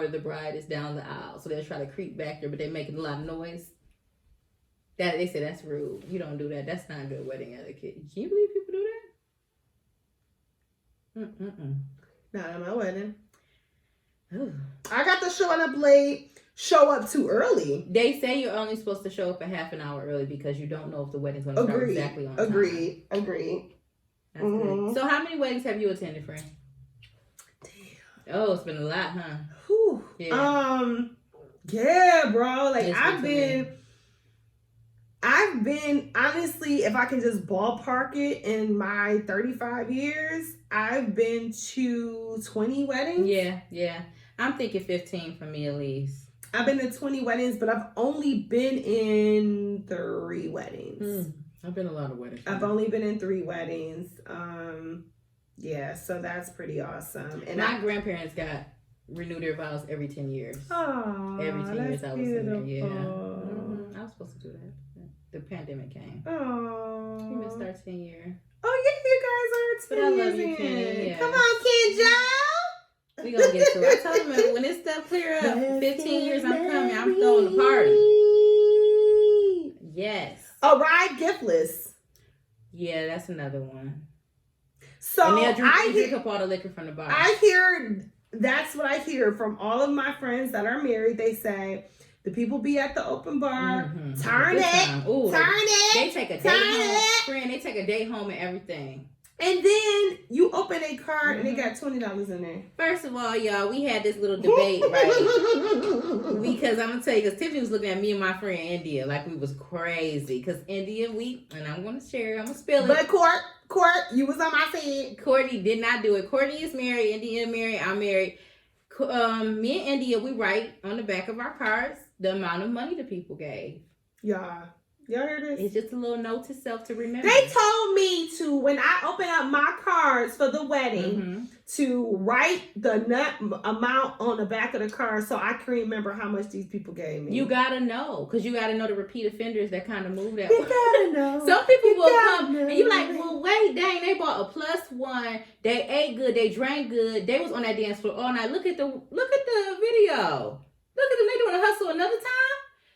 the bride is down the aisle. So they'll try to creep back there, but they're making a lot of noise. That they say that's rude. You don't do that. That's not good wedding etiquette. Can you believe people do that? Not at my wedding. Ooh. I got the showing up late. Show up too early. They say you're only supposed to show up a half an hour early because you don't know if the wedding's going to start exactly on time. Agreed. That's good. So how many weddings have you attended, friend? Damn. Oh, it's been a lot, huh? Whew. Yeah, bro. Like I've been honestly, if I can just ballpark it, in my 35 years, I've been to 20 weddings. Yeah. I'm thinking 15 for me at least. I've been to 20 weddings, but I've only been in 3 weddings. I've been a lot of weddings. I've only been in 3 weddings. So that's pretty awesome. And my grandparents got renew their vows every 10 years. Oh, every 10 years I was in there. Yeah. Mm-hmm. I was supposed to do that. The pandemic came. Oh. We missed our 10-year. Oh, yeah, you guys are 10 years in. Yeah. Come on, Ken Joe. We gonna get to it. I told him when this stuff clear up, 15 years I'm coming, I'm throwing the party. Yes. Arrive giftless. Yeah, that's another one. So and they'll drink up all the liquor from the bar. That's what I hear from all of my friends that are married. They say the people be at the open bar, turn it. They take a day home. Friend, they take a day home and everything. And then you open a card and it got $20 in there. First of all, y'all, we had this little debate, right? Because I'm going to tell you, because Tiffany was looking at me and my friend India like we was crazy. Because India, and I'm going to share, I'm going to spill it. But Court, you was on my side. Courtney did not do it. Courtney is married, India married, I'm married. Me and India, we write on the back of our cards the amount of money the people gave. Y'all hear this? It's just a little note to self to remember. They told me to, when I open up my cards for the wedding, to write the amount on the back of the card so I can remember how much these people gave me. You gotta know, because you gotta know the repeat offenders that kind of move that way. You gotta know. Some people will come and you like, well, wait, dang, they bought a +1. They ate good, they drank good, they was on that dance floor all night. Look at the video. Look at them, they doing a hustle another time.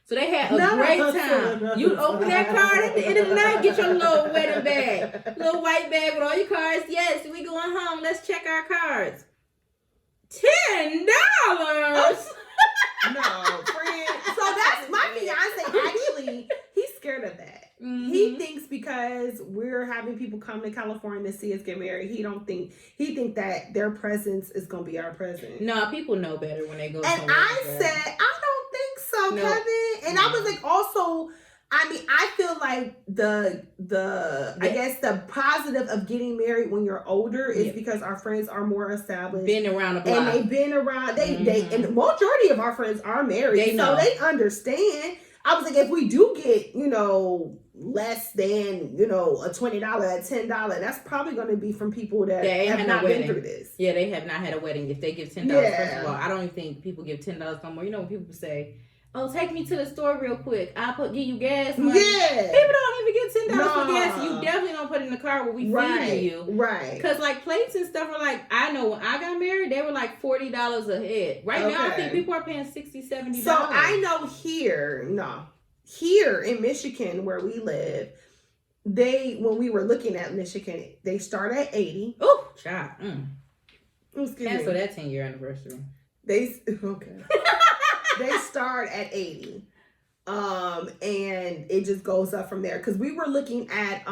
So they had a great time. You open that card at the end of the night, get your little wedding bag. Little white bag with all your cards. Yes, we going home. Let's check our cards. $10. No, friend. So that's my fiance. Actually, he's scared of that. He thinks because we're having people come to California to see us get married, he think that their presence is gonna be our present. No, people know better when they go. And I said, I don't think so, Kevin. And I was like, also, I mean, I feel like I guess the positive of getting married when you're older is because our friends are more established. Been around the block. And they've been around. They and the majority of our friends are married. So they understand. I was like, if we do get, less than, a $20, a $10, that's probably going to be from people that have not been through this. Yeah, they have not had a wedding. If they give $10, first of all, I don't even think people give $10 no more. When people say, oh, take me to the store real quick. I'll give you gas money. Yeah. People don't even get $10 for gas. You definitely don't put it in the car where we feeding you. Right. Because like plates and stuff are like, I know when I got married, they were like $40 a head. Right now, I think people are paying $60, $70. So I know here in Michigan where we live, when we were looking at Michigan, they start at 80. Oh, child. Cancel that 10-year anniversary. They start at 80. And it just goes up from there. Because we were looking at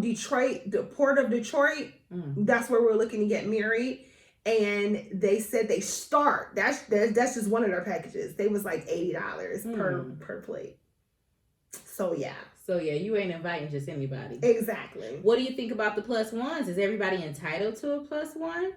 Detroit, the Port of Detroit. That's where we're looking to get married. And they said they start. That's just one of their packages. They was like $80 per plate. So yeah. So yeah, you ain't inviting just anybody. Exactly. What do you think about the plus ones? Is everybody entitled to a plus one?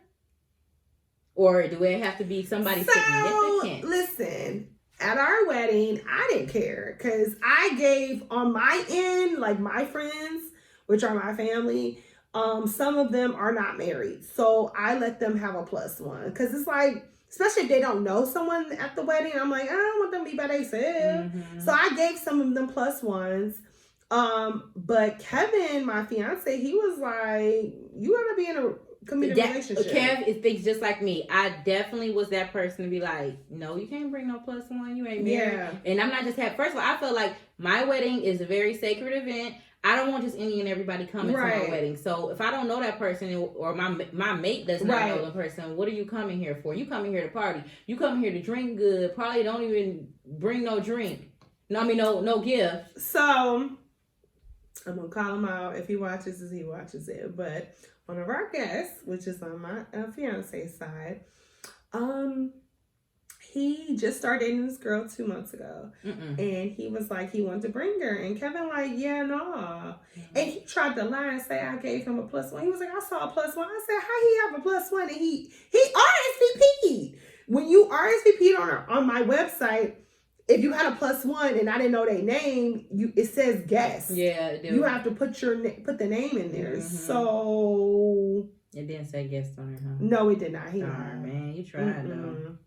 Or do it have to be somebody significant? Listen, at our wedding, I didn't care because I gave on my end, like my friends, which are my family, some of them are not married. So I let them have a plus one because it's like, especially if they don't know someone at the wedding, I'm like, I don't want them to be by themselves. So I gave some of them plus ones. But Kevin, my fiance, he was like, you gotta be in a committed relationship. Kev thinks just like me. I definitely was that person to be like, no, you can't bring no plus one. You ain't married. Yeah. And I'm not just first of all, I feel like my wedding is a very sacred event. I don't want just any and everybody coming to my wedding. So if I don't know that person or my mate does not know the person, what are you coming here for? You coming here to party. You coming here to drink good. Probably don't even bring no drink. No gift. So I'm going to call him out. If he watches this, he watches it. But one of our guests, which is on my fiance's side, he just started dating this girl 2 months ago. And he was like, he wanted to bring her. And Kevin like, yeah, no. And he tried to lie and say I gave him a plus one. He was like, I saw a plus one. I said, how he have a plus one? And he RSVP'd. When you RSVP'd on my website, if you had a plus one and I didn't know their name, it says guest. Yeah, it you have to put the name in there. So it didn't say guest on it, huh? No, it did not. Man, you tried though.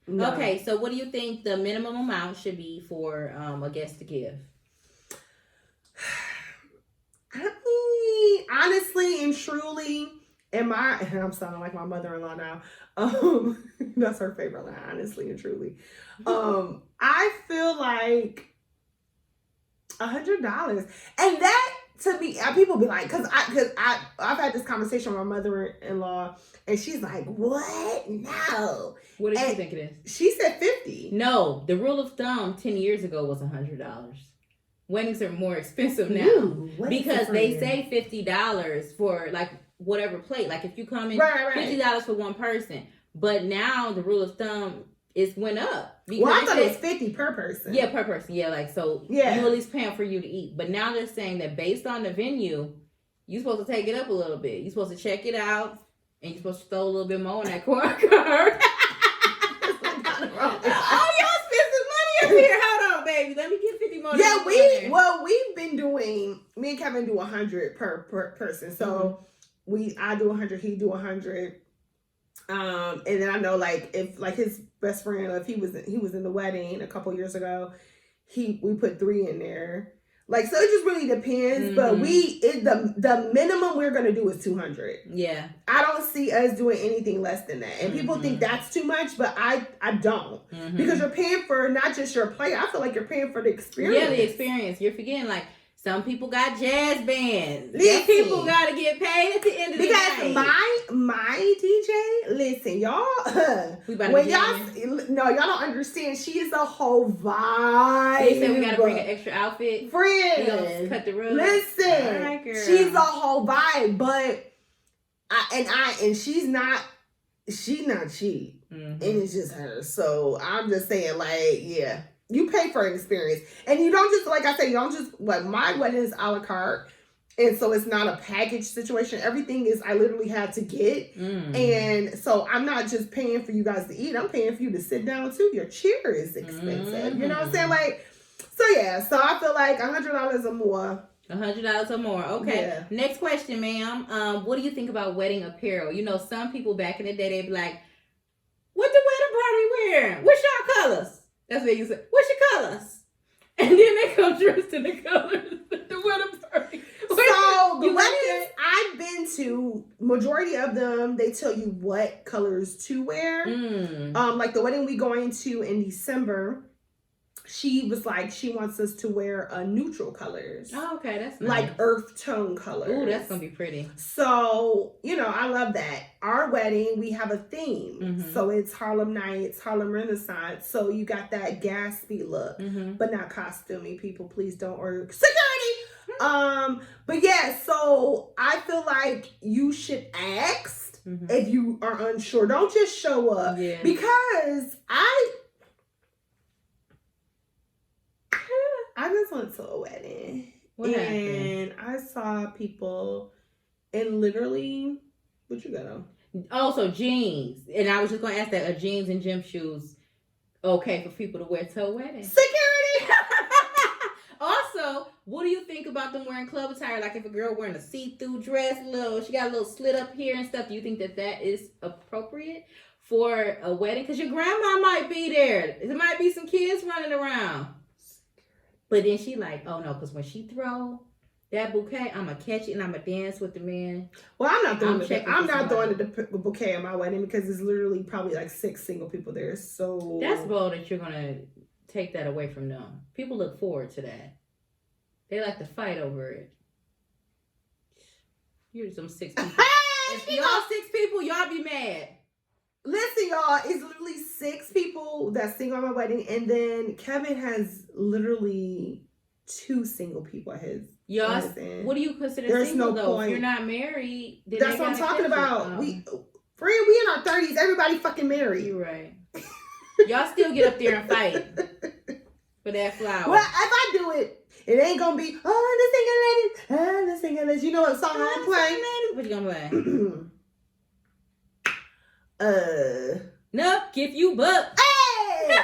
No. Okay, so what do you think the minimum amount should be for a guest to give? I mean, honestly and truly, and I'm sounding like my mother-in-law now. That's her favorite line, honestly and truly. I feel like $100, and that to me, people be like, because I've had this conversation with my mother-in-law, and she's like, "What? No." What did you think it is? She said $50. No, the rule of thumb 10 years ago was $100. Weddings are more expensive now. Ooh, because they say $50 for like whatever plate. Like if you come in, $50 for one person. But now the rule of thumb is went up. Well, I thought it was $50 per person. Yeah, per person. Yeah, like so you at least paying for you to eat. But now they're saying that based on the venue, you're supposed to take it up a little bit. You're supposed to check it out, and you're supposed to throw a little bit more on that card. Oh, y'all spend some money up here. Hold on, baby. Let me get 50 more. Yeah, we've been doing. Me and Kevin do 100 per person. So I do 100, he do 100. And then I know like if like his best friend, if he was in the wedding a couple years ago, we put 3 in there. Like, so it just really depends. But the minimum we're gonna do is 200. Yeah. I don't see us doing anything less than that. And people think that's too much, but I don't. Because you're paying for not just your play. I feel like you're paying for the experience. Yeah, the experience. You're forgetting like some people got jazz bands. These people gotta get paid at the end of the day. Because my DJ, listen, y'all. Y'all don't understand. She is a whole vibe. They said we gotta bring an extra outfit. Friends, cut the rug. Listen, right, she's a whole vibe, but she's not cheap, and it's just her. So I'm just saying, like, yeah. You pay for an experience. And you don't just, like I said, you don't just, like, my wedding is a la carte. And so it's not a package situation. Everything is, I literally had to get. And so I'm not just paying for you guys to eat. I'm paying for you to sit down, too. Your chair is expensive. You know what I'm saying? Like, so yeah. So I feel like $100 or more. $100 or more. Okay. Yeah. Next question, ma'am. What do you think about wedding apparel? You know, some people back in the day, they'd be like, what the wedding party wearing? What's your colors? That's what you say. What's your colors? And then they come dressed in the colors at the wedding party. majority of them, they tell you what colors to wear. Like the wedding we going to in December, she was like, she wants us to wear neutral colors. Oh, okay, that's nice. Like earth tone colors. Ooh, that's gonna be pretty. So, you know, I love that. Our wedding, we have a theme. So it's Harlem Nights, Harlem Renaissance. So you got that Gatsby look, but not costumey. People, please don't order security. But yeah, so I feel like you should ask if you are unsure. Don't just show up. Yeah. Because I just went to a wedding. What happened? I saw people in literally, what you got on? Oh, so jeans. And I was just going to ask that, are jeans and gym shoes okay for people to wear to a wedding? Security! Also, what do you think about them wearing club attire? Like if a girl wearing a see-through dress, she got a little slit up here and stuff. Do you think that is appropriate for a wedding? Because your grandma might be there. There might be some kids running around. But then she like, oh no, because when she throw that bouquet, I'm going to catch it and I'm going to dance with the man. Well, I'm not throwing the bouquet at my wedding because there's literally probably like 6 single people there. So that's bold that you're going to take that away from them. People look forward to that. They like to fight over it. You're some 6 people. If y'all 6 people, y'all be mad. Listen, y'all, it's literally 6 people that sing on my wedding, and then Kevin has literally 2 single people at his. Y'all, what do you consider There's single no though? point. If you're not married, then that's what I'm talking about. We in our 30s. Everybody fucking married. You're right. Y'all still get up there and fight for that flower. Well, if I do it, it ain't gonna be the singing ladies. You know what song I'm playing? What you gonna play? Nuck if you buck. Hey!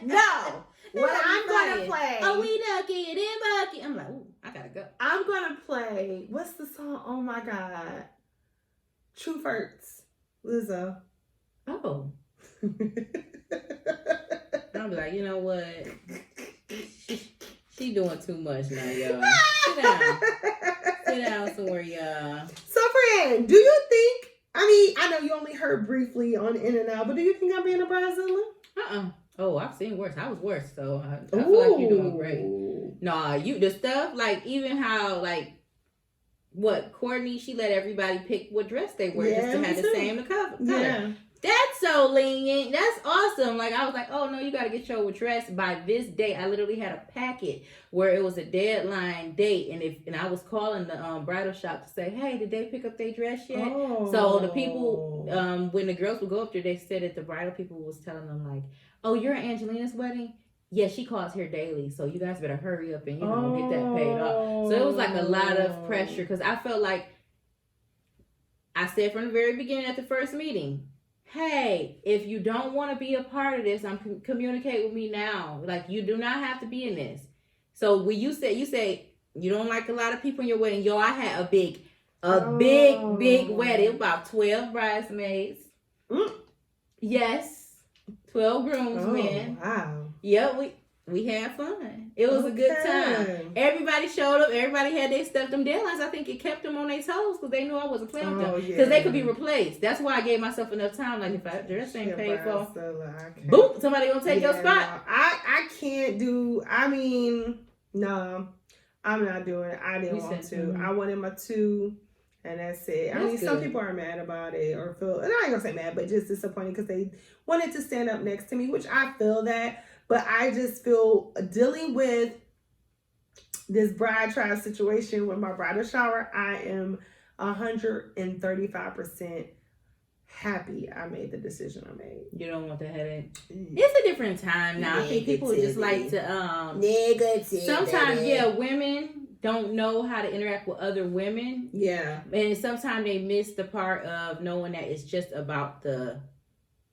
No. What I'm gonna play. Oh, we nucky and bucky. I'm like, ooh, I gotta go. I'm gonna play. What's the song? Oh my God. Truth Hurts. Lizzo. Oh. I'm like, you know what? She doing too much now, y'all. Sit down. Sit down somewhere, y'all. So, friend, do you think? I mean, I know you only heard briefly on In and Out, but do you think I'm being a bridezilla? Oh, I've seen worse. I was worse, so I feel like you're doing great. Nah, the stuff, like, even how, like, what, Courtney, she let everybody pick what dress they wear just to have the same color. Yeah. That's so lenient. That's awesome. Like, I was like, oh, no, you got to get your dress by this date. I literally had a packet where it was a deadline date. And I was calling the bridal shop to say, hey, did they pick up their dress yet? Oh. So the people, when the girls would go up there, they said that the bridal people was telling them, like, oh, you're at Angelina's wedding? Yeah, she calls here daily. So you guys better hurry up and, get that paid off. So it was like a lot of pressure because I felt like I said from the very beginning at the first meeting, hey, if you don't want to be a part of this, communicate with me now. Like, you do not have to be in this. So when you say you don't like a lot of people in your wedding, I had a big wedding, about 12 bridesmaids. Yes, 12 groomsmen. Oh, wow. Yep, we had fun. It was a good time. Everybody showed up. Everybody had their stuff. Them deadlines, I think it kept them on their toes because they knew I wasn't playing with them. Because they could be replaced. That's why I gave myself enough time. Like, if I dress ain't paid for, boom, somebody gonna take your spot. I can't do, no, I'm not doing it. I didn't want to. I wanted my 2. And that's it. I mean, some people are mad about it or feel, and I ain't gonna say mad, but just disappointed because they wanted to stand up next to me, which I feel that. But I just feel dealing with this bride trial situation with my bridal shower, I am 135% happy I made the decision I made. You don't want the headache. It's a different time now. I think people just like to negative. Sometimes, women don't know how to interact with other women. Yeah. And sometimes they miss the part of knowing that it's just about the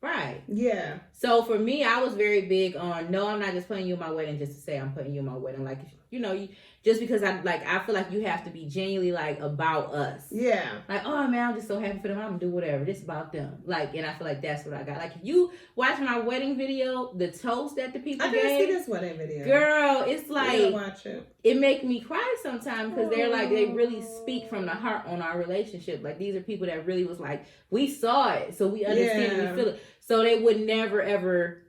bride. Yeah. So for me, I was very big on, no, I'm not just putting you in my wedding just to say I'm putting you in my wedding. Like, just because I feel like you have to be genuinely like about us. Yeah. Like, oh man, I'm just so happy for them. I'm gonna do whatever. This about them. Like, and I feel like that's what I got. Like, if you watch my wedding video, the toast that the people gave. I didn't see this wedding video. Girl, it's like watch it. It make me cry sometimes because they're like, they really speak from the heart on our relationship. Like, these are people that really was like, we saw it, so we understand and we feel it. So they would never ever.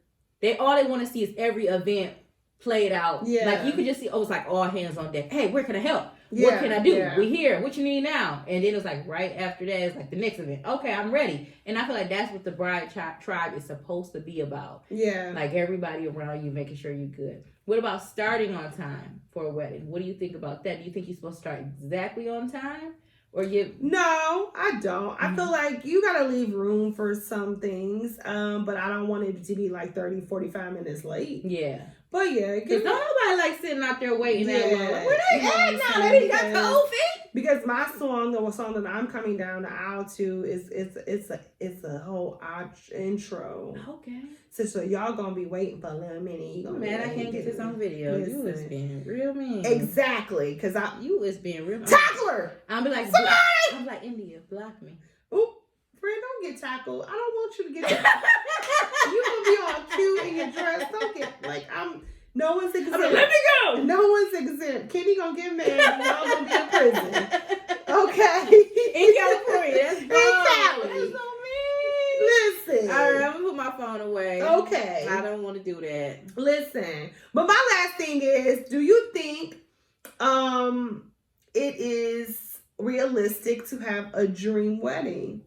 All they want to see is every event played out. Yeah. Like, you could just see, it's like all hands on deck. Hey, where can I help? What can I do? Yeah. We here. What you need now? And then it was like right after that, it's like the next event. Okay, I'm ready. And I feel like that's what the bride tribe is supposed to be about. Yeah. Like, everybody around you making sure you're good. What about starting on time for a wedding? What do you think about that? Do you think you're supposed to start exactly on time? No, I don't. I feel like you gotta leave room for some things, but I don't want it to be like 30, 45 minutes late. Yeah. But yeah, because don't nobody like sitting out there waiting that long. Like, where they at now? They got cold feet. Because my song, the song that I'm coming down the aisle to, it's a whole intro. Okay. So y'all gonna be waiting for a little minute. You gonna man, I can't get this on video. You was being real mean. Exactly, because you was being real. Tackler. I'm be like, somebody. I'm like, India, block me. Oop, friend, don't get tackled. I don't want you to get tackled. You gonna be all cute in your dress. Don't get no one's exempt. Let me go. No one's exempt. Kenny gonna get mad. Y'all gonna be in prison. Okay. In California. That's in Cali. That's so mean. Listen. All right, I'm gonna put my phone away. Okay. I don't want to do that. Listen. But my last thing is, do you think it is realistic to have a dream wedding?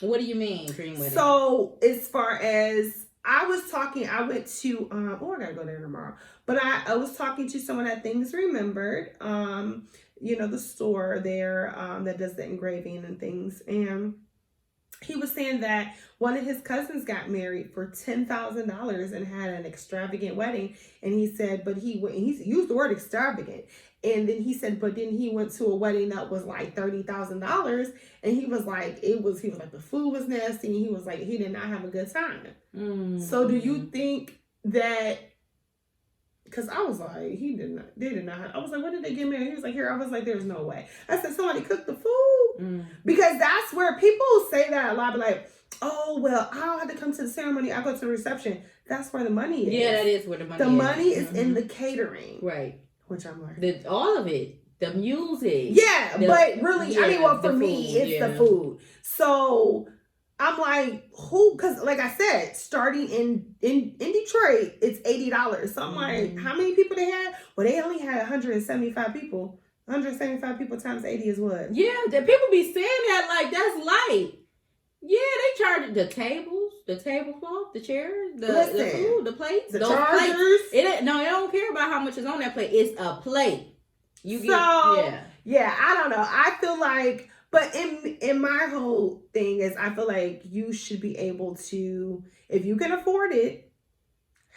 What do you mean, dream wedding? So, as far as I went to, I gotta go there tomorrow. But I was talking to someone at Things Remembered, the store there that does the engraving and things. And he was saying that one of his cousins got married for $10,000 and had an extravagant wedding. And he said, but he used the word extravagant. And then he said, but then he went to a wedding that was like $30,000. And he was like, the food was nasty. And he was like, he did not have a good time. Mm. So do you think that, because I was like, they did not. I was like, when did they get married? He was like, here. I was like, there's no way. I said, somebody cooked the food. Mm. Because that's where people say that a lot. But like, oh, well, I don't have to come to the ceremony. I go to the reception. That's where the money is. Yeah, that is where the money is. The money is in the catering. Right. Which I'm like. All of it. The music. Yeah, but really, for me, it's the food. So I'm like, because like I said, starting in Detroit, it's $80. So I'm like, how many people they had? Well, they only had 175 people. 175 people times 80 is what? Yeah, the people be saying that like that's light. Yeah, they charge the tables, the tablecloth, the chairs, the food, the plates, the chargers. Plates. It don't care about how much is on that plate. It's a plate. I don't know. I feel like, but in my whole thing is, I feel like you should be able to, if you can afford it,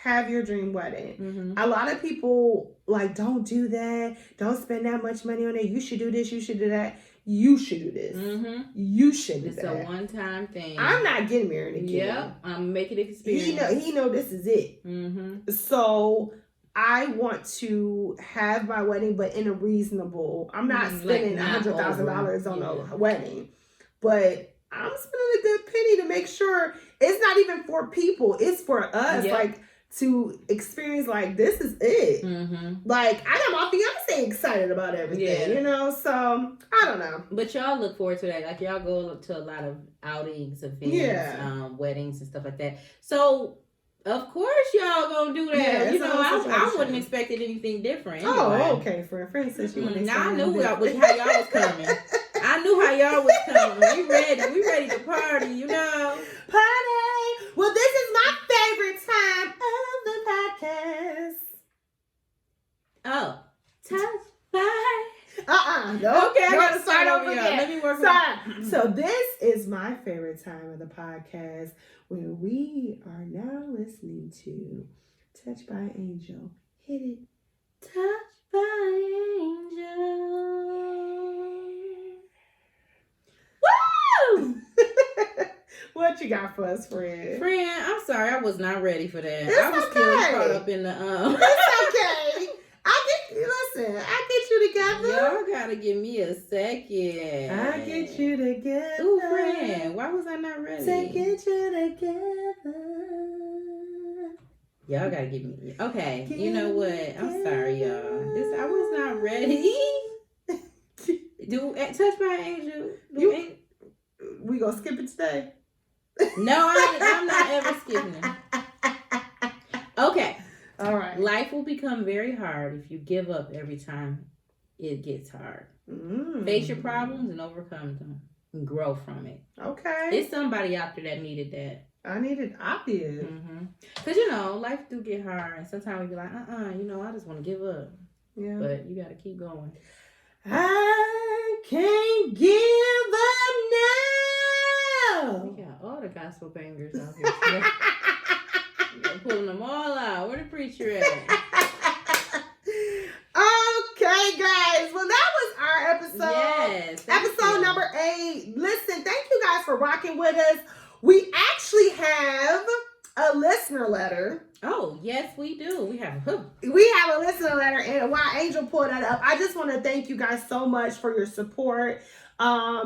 have your dream wedding. Mm-hmm. A lot of people like, don't do that. Don't spend that much money on it. You should do this. You should do that. You should do this. Mm-hmm. You should do that. It's a one-time thing. I'm not getting married again. Yep, I'm making it experience. He know this is it. Mm-hmm. So I want to have my wedding, but in a reasonable. I'm not spending $100,000 on a wedding, but I'm spending a good penny to make sure it's not even for people. It's for us. Yep. Like, to experience, like, this is it. Mm-hmm. Like, I got my fiance excited about everything, so I don't know. But y'all look forward to that. Like, y'all go to a lot of outings, events, weddings and stuff like that. So, of course y'all gonna do that. Yeah, I wouldn't expect anything different. Anyway. Oh, okay. For instance, you wouldn't I knew how y'all was coming. I knew how y'all was coming. We ready to party, Party! Well, this is my favorite time of the podcast. Oh. Touch by. No. Okay, I gotta start over here. Let me work on. So this is my favorite time of the podcast, where we are now listening to Touch by Angel. Hit it. Touch by Angel. Woo! What you got for us, friend? Friend, I'm sorry, I was not ready for that. It's I was okay. still caught up in the It's okay. Y'all gotta give me a second. I get you together. Ooh, friend, why was I not ready? To get you together. Y'all gotta give me. Okay, you know what? I'm sorry, y'all. I was not ready. Touch my angel. We gonna skip it today? No, I'm not ever skipping it. Okay. All right. Life will become very hard if you give up every time it gets hard. Face your problems and overcome them and grow from it. Okay. It's somebody out there that needed that. I did. Because, life do get hard. And sometimes we be like, I just want to give up. Yeah. But you got to keep going. I can't give up now. We got all the gospel bangers out here. We're pulling them all out. Where the preacher at? Okay, guys. Well, that was our episode. Yes. Episode number 8. Listen, thank you guys for rocking with us. We actually have a listener letter. Oh, yes, we do. We have a listener letter, and while Angel pulled that up, I just want to thank you guys so much for your support.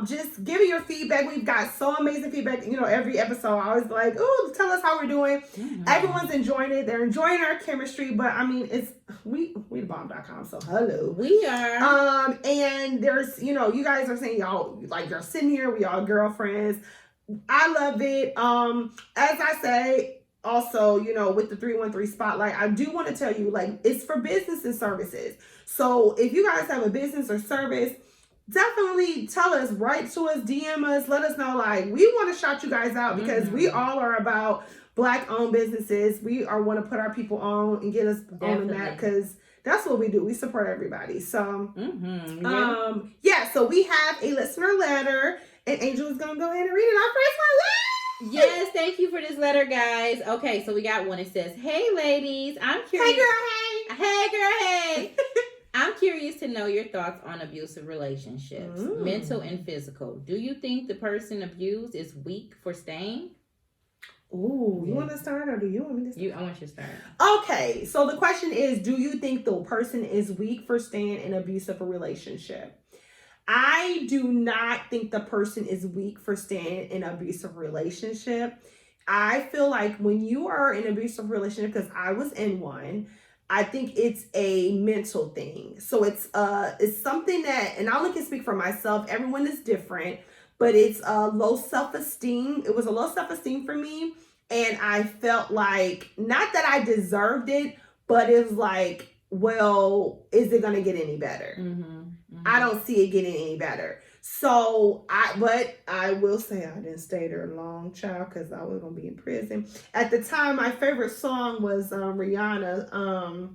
Just giving your feedback. We've got so amazing feedback. Every episode I always like, "Ooh, tell us how we're doing." Mm-hmm. Everyone's enjoying it. They're enjoying our chemistry. But I mean, it's we thebomb.com. So hello, we are. And there's you guys are saying y'all like you're sitting here. We all girlfriends. I love it. As I say. Also, with the 313 spotlight, I do want to tell you, like, it's for business and services. So if you guys have a business or service, definitely tell us, write to us, DM us, let us know, like, we want to shout you guys out because we all are about Black-owned businesses. We want to put our people on and get us on the map because that's what we do. We support everybody. So, so we have a listener letter, and Angel is going to go ahead and read it. Our first one. Yes, thank you for this letter, guys. Okay, so we got one. It says, "Hey, ladies, I'm curious." Hey, girl, hey. Hey, girl, hey. I'm curious to know your thoughts on abusive relationships, mental and physical. Do you think the person abused is weak for staying? Ooh, you want to start or do you want me to start? I want you to start. Okay, so the question is, do you think the person is weak for staying in an abusive relationship? I do not think the person is weak for staying in an abusive relationship. I feel like when you are in an abusive relationship, because I was in one, I think it's a mental thing. So it's something that, and I only can speak for myself, everyone is different, but it's low self-esteem. It was a low self-esteem for me. And I felt like, not that I deserved it, but it was like, well, is it going to get any better? I don't see it getting any better. So but I will say I didn't stay there long, child, because I was going to be in prison. At the time, my favorite song was Rihanna.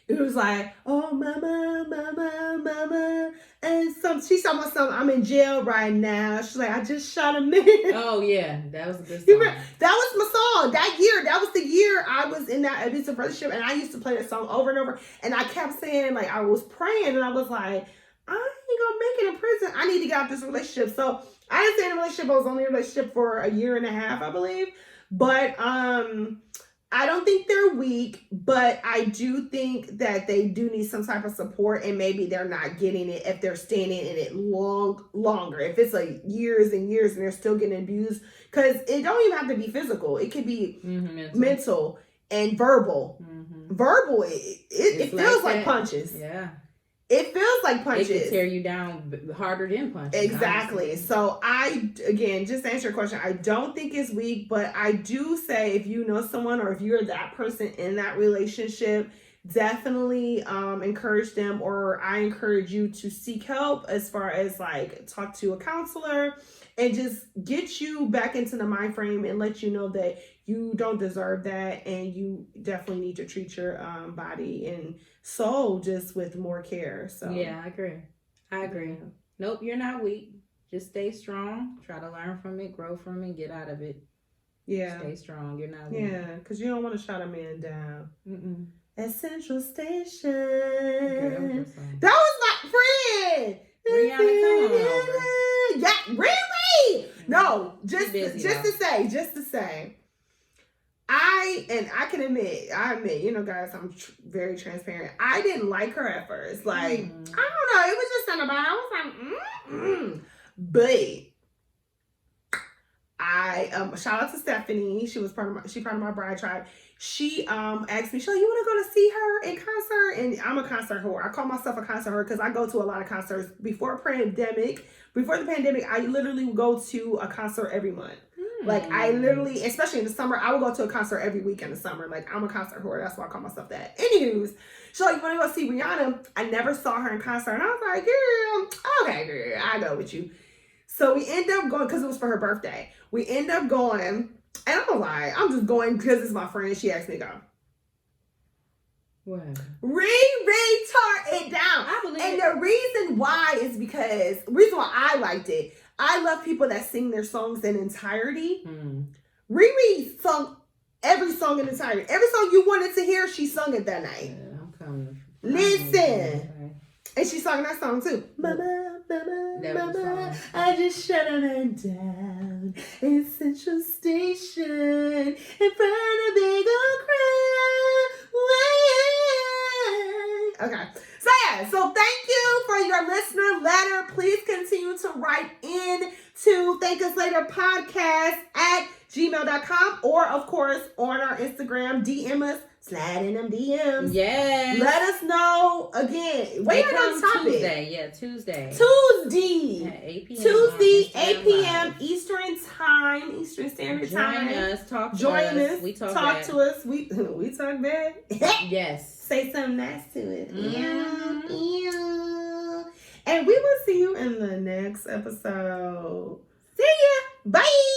It was like, oh, mama, mama, mama. And she's talking about something, I'm in jail right now. She's like, I just shot a man. Oh, yeah. That was a good song. That was my song. That was the year I was in that abusive relationship. And I used to play that song over and over. And I kept saying, like, I was praying. And I was like, I ain't going to make it in prison. I need to get out of this relationship. So I didn't stay in a relationship. I was only in a relationship for a year and a half, I believe. But I don't think they're weak, but I do think that they do need some type of support, and maybe they're not getting it if they're staying in it longer. If it's like years and years and they're still getting abused, because it don't even have to be physical. It could be mental and verbal. Verbal, it feels like punches. Yeah. It feels like punches. It can tear you down harder than punches. Exactly. Honestly. So just to answer your question, I don't think it's weak, but I do say if you know someone or if you're that person in that relationship, definitely encourage them, or I encourage you to seek help as far as like talk to a counselor and just get you back into the mind frame and let you know that you don't deserve that and you definitely need to treat your body and soul just with more care. So yeah, I agree. Yeah. Nope, you're not weak. Just stay strong. Try to learn from it, grow from it, get out of it. Yeah. Stay strong. You're not weak. Yeah, because you don't want to shut a man down. At Central Station. Girl, that was my friend. Rihanna, come on over. Yeah, really? No, just to say, I I can admit, you know, guys, I'm very transparent. I didn't like her at first. Like, I don't know. It was just something about her. I was like, But shout out to Stephanie. She was part of my bride tribe. She asked me, "Shelly, you want to go to see her in concert?" And I'm a concert whore. I call myself a concert whore because I go to a lot of concerts. Before the pandemic, I literally would go to a concert every month. Like, I literally, especially in the summer, I would go to a concert every week in the summer. Like, I'm a concert whore. That's why I call myself that. Anywho's, so you want to go see Rihanna? I never saw her in concert. And I was like, girl, okay, girl, I'll go with you. So we end up going, because it was for her birthday. We end up going, and I'm gonna lie, I'm just going because it's my friend. She asked me to go. Wow. Tore it down. I believe and the reason why is because, reason why I liked it, I love people that sing their songs in entirety. Riri sung every song in entirety. Every song you wanted to hear, she sung it that night. Yeah, I'm coming. Listen. And she sung that song too. Mama, I just shut her down in Central Station in front of big old crowd. Okay. So yeah, so thank you for your listener letter. Please continue to write in to thankuslaterpodcast@gmail.com or of course on our Instagram, DM us, slide in them DMs. Yes. Let us know again. Wait on topic. Tuesday. Tuesday. At 8 p.m. Tuesday, 8 p.m. Eastern Standard Time. Join us. We talk to us. We talk back. Yes. Say something nice to it. And we will see you in the next episode. See ya. Bye.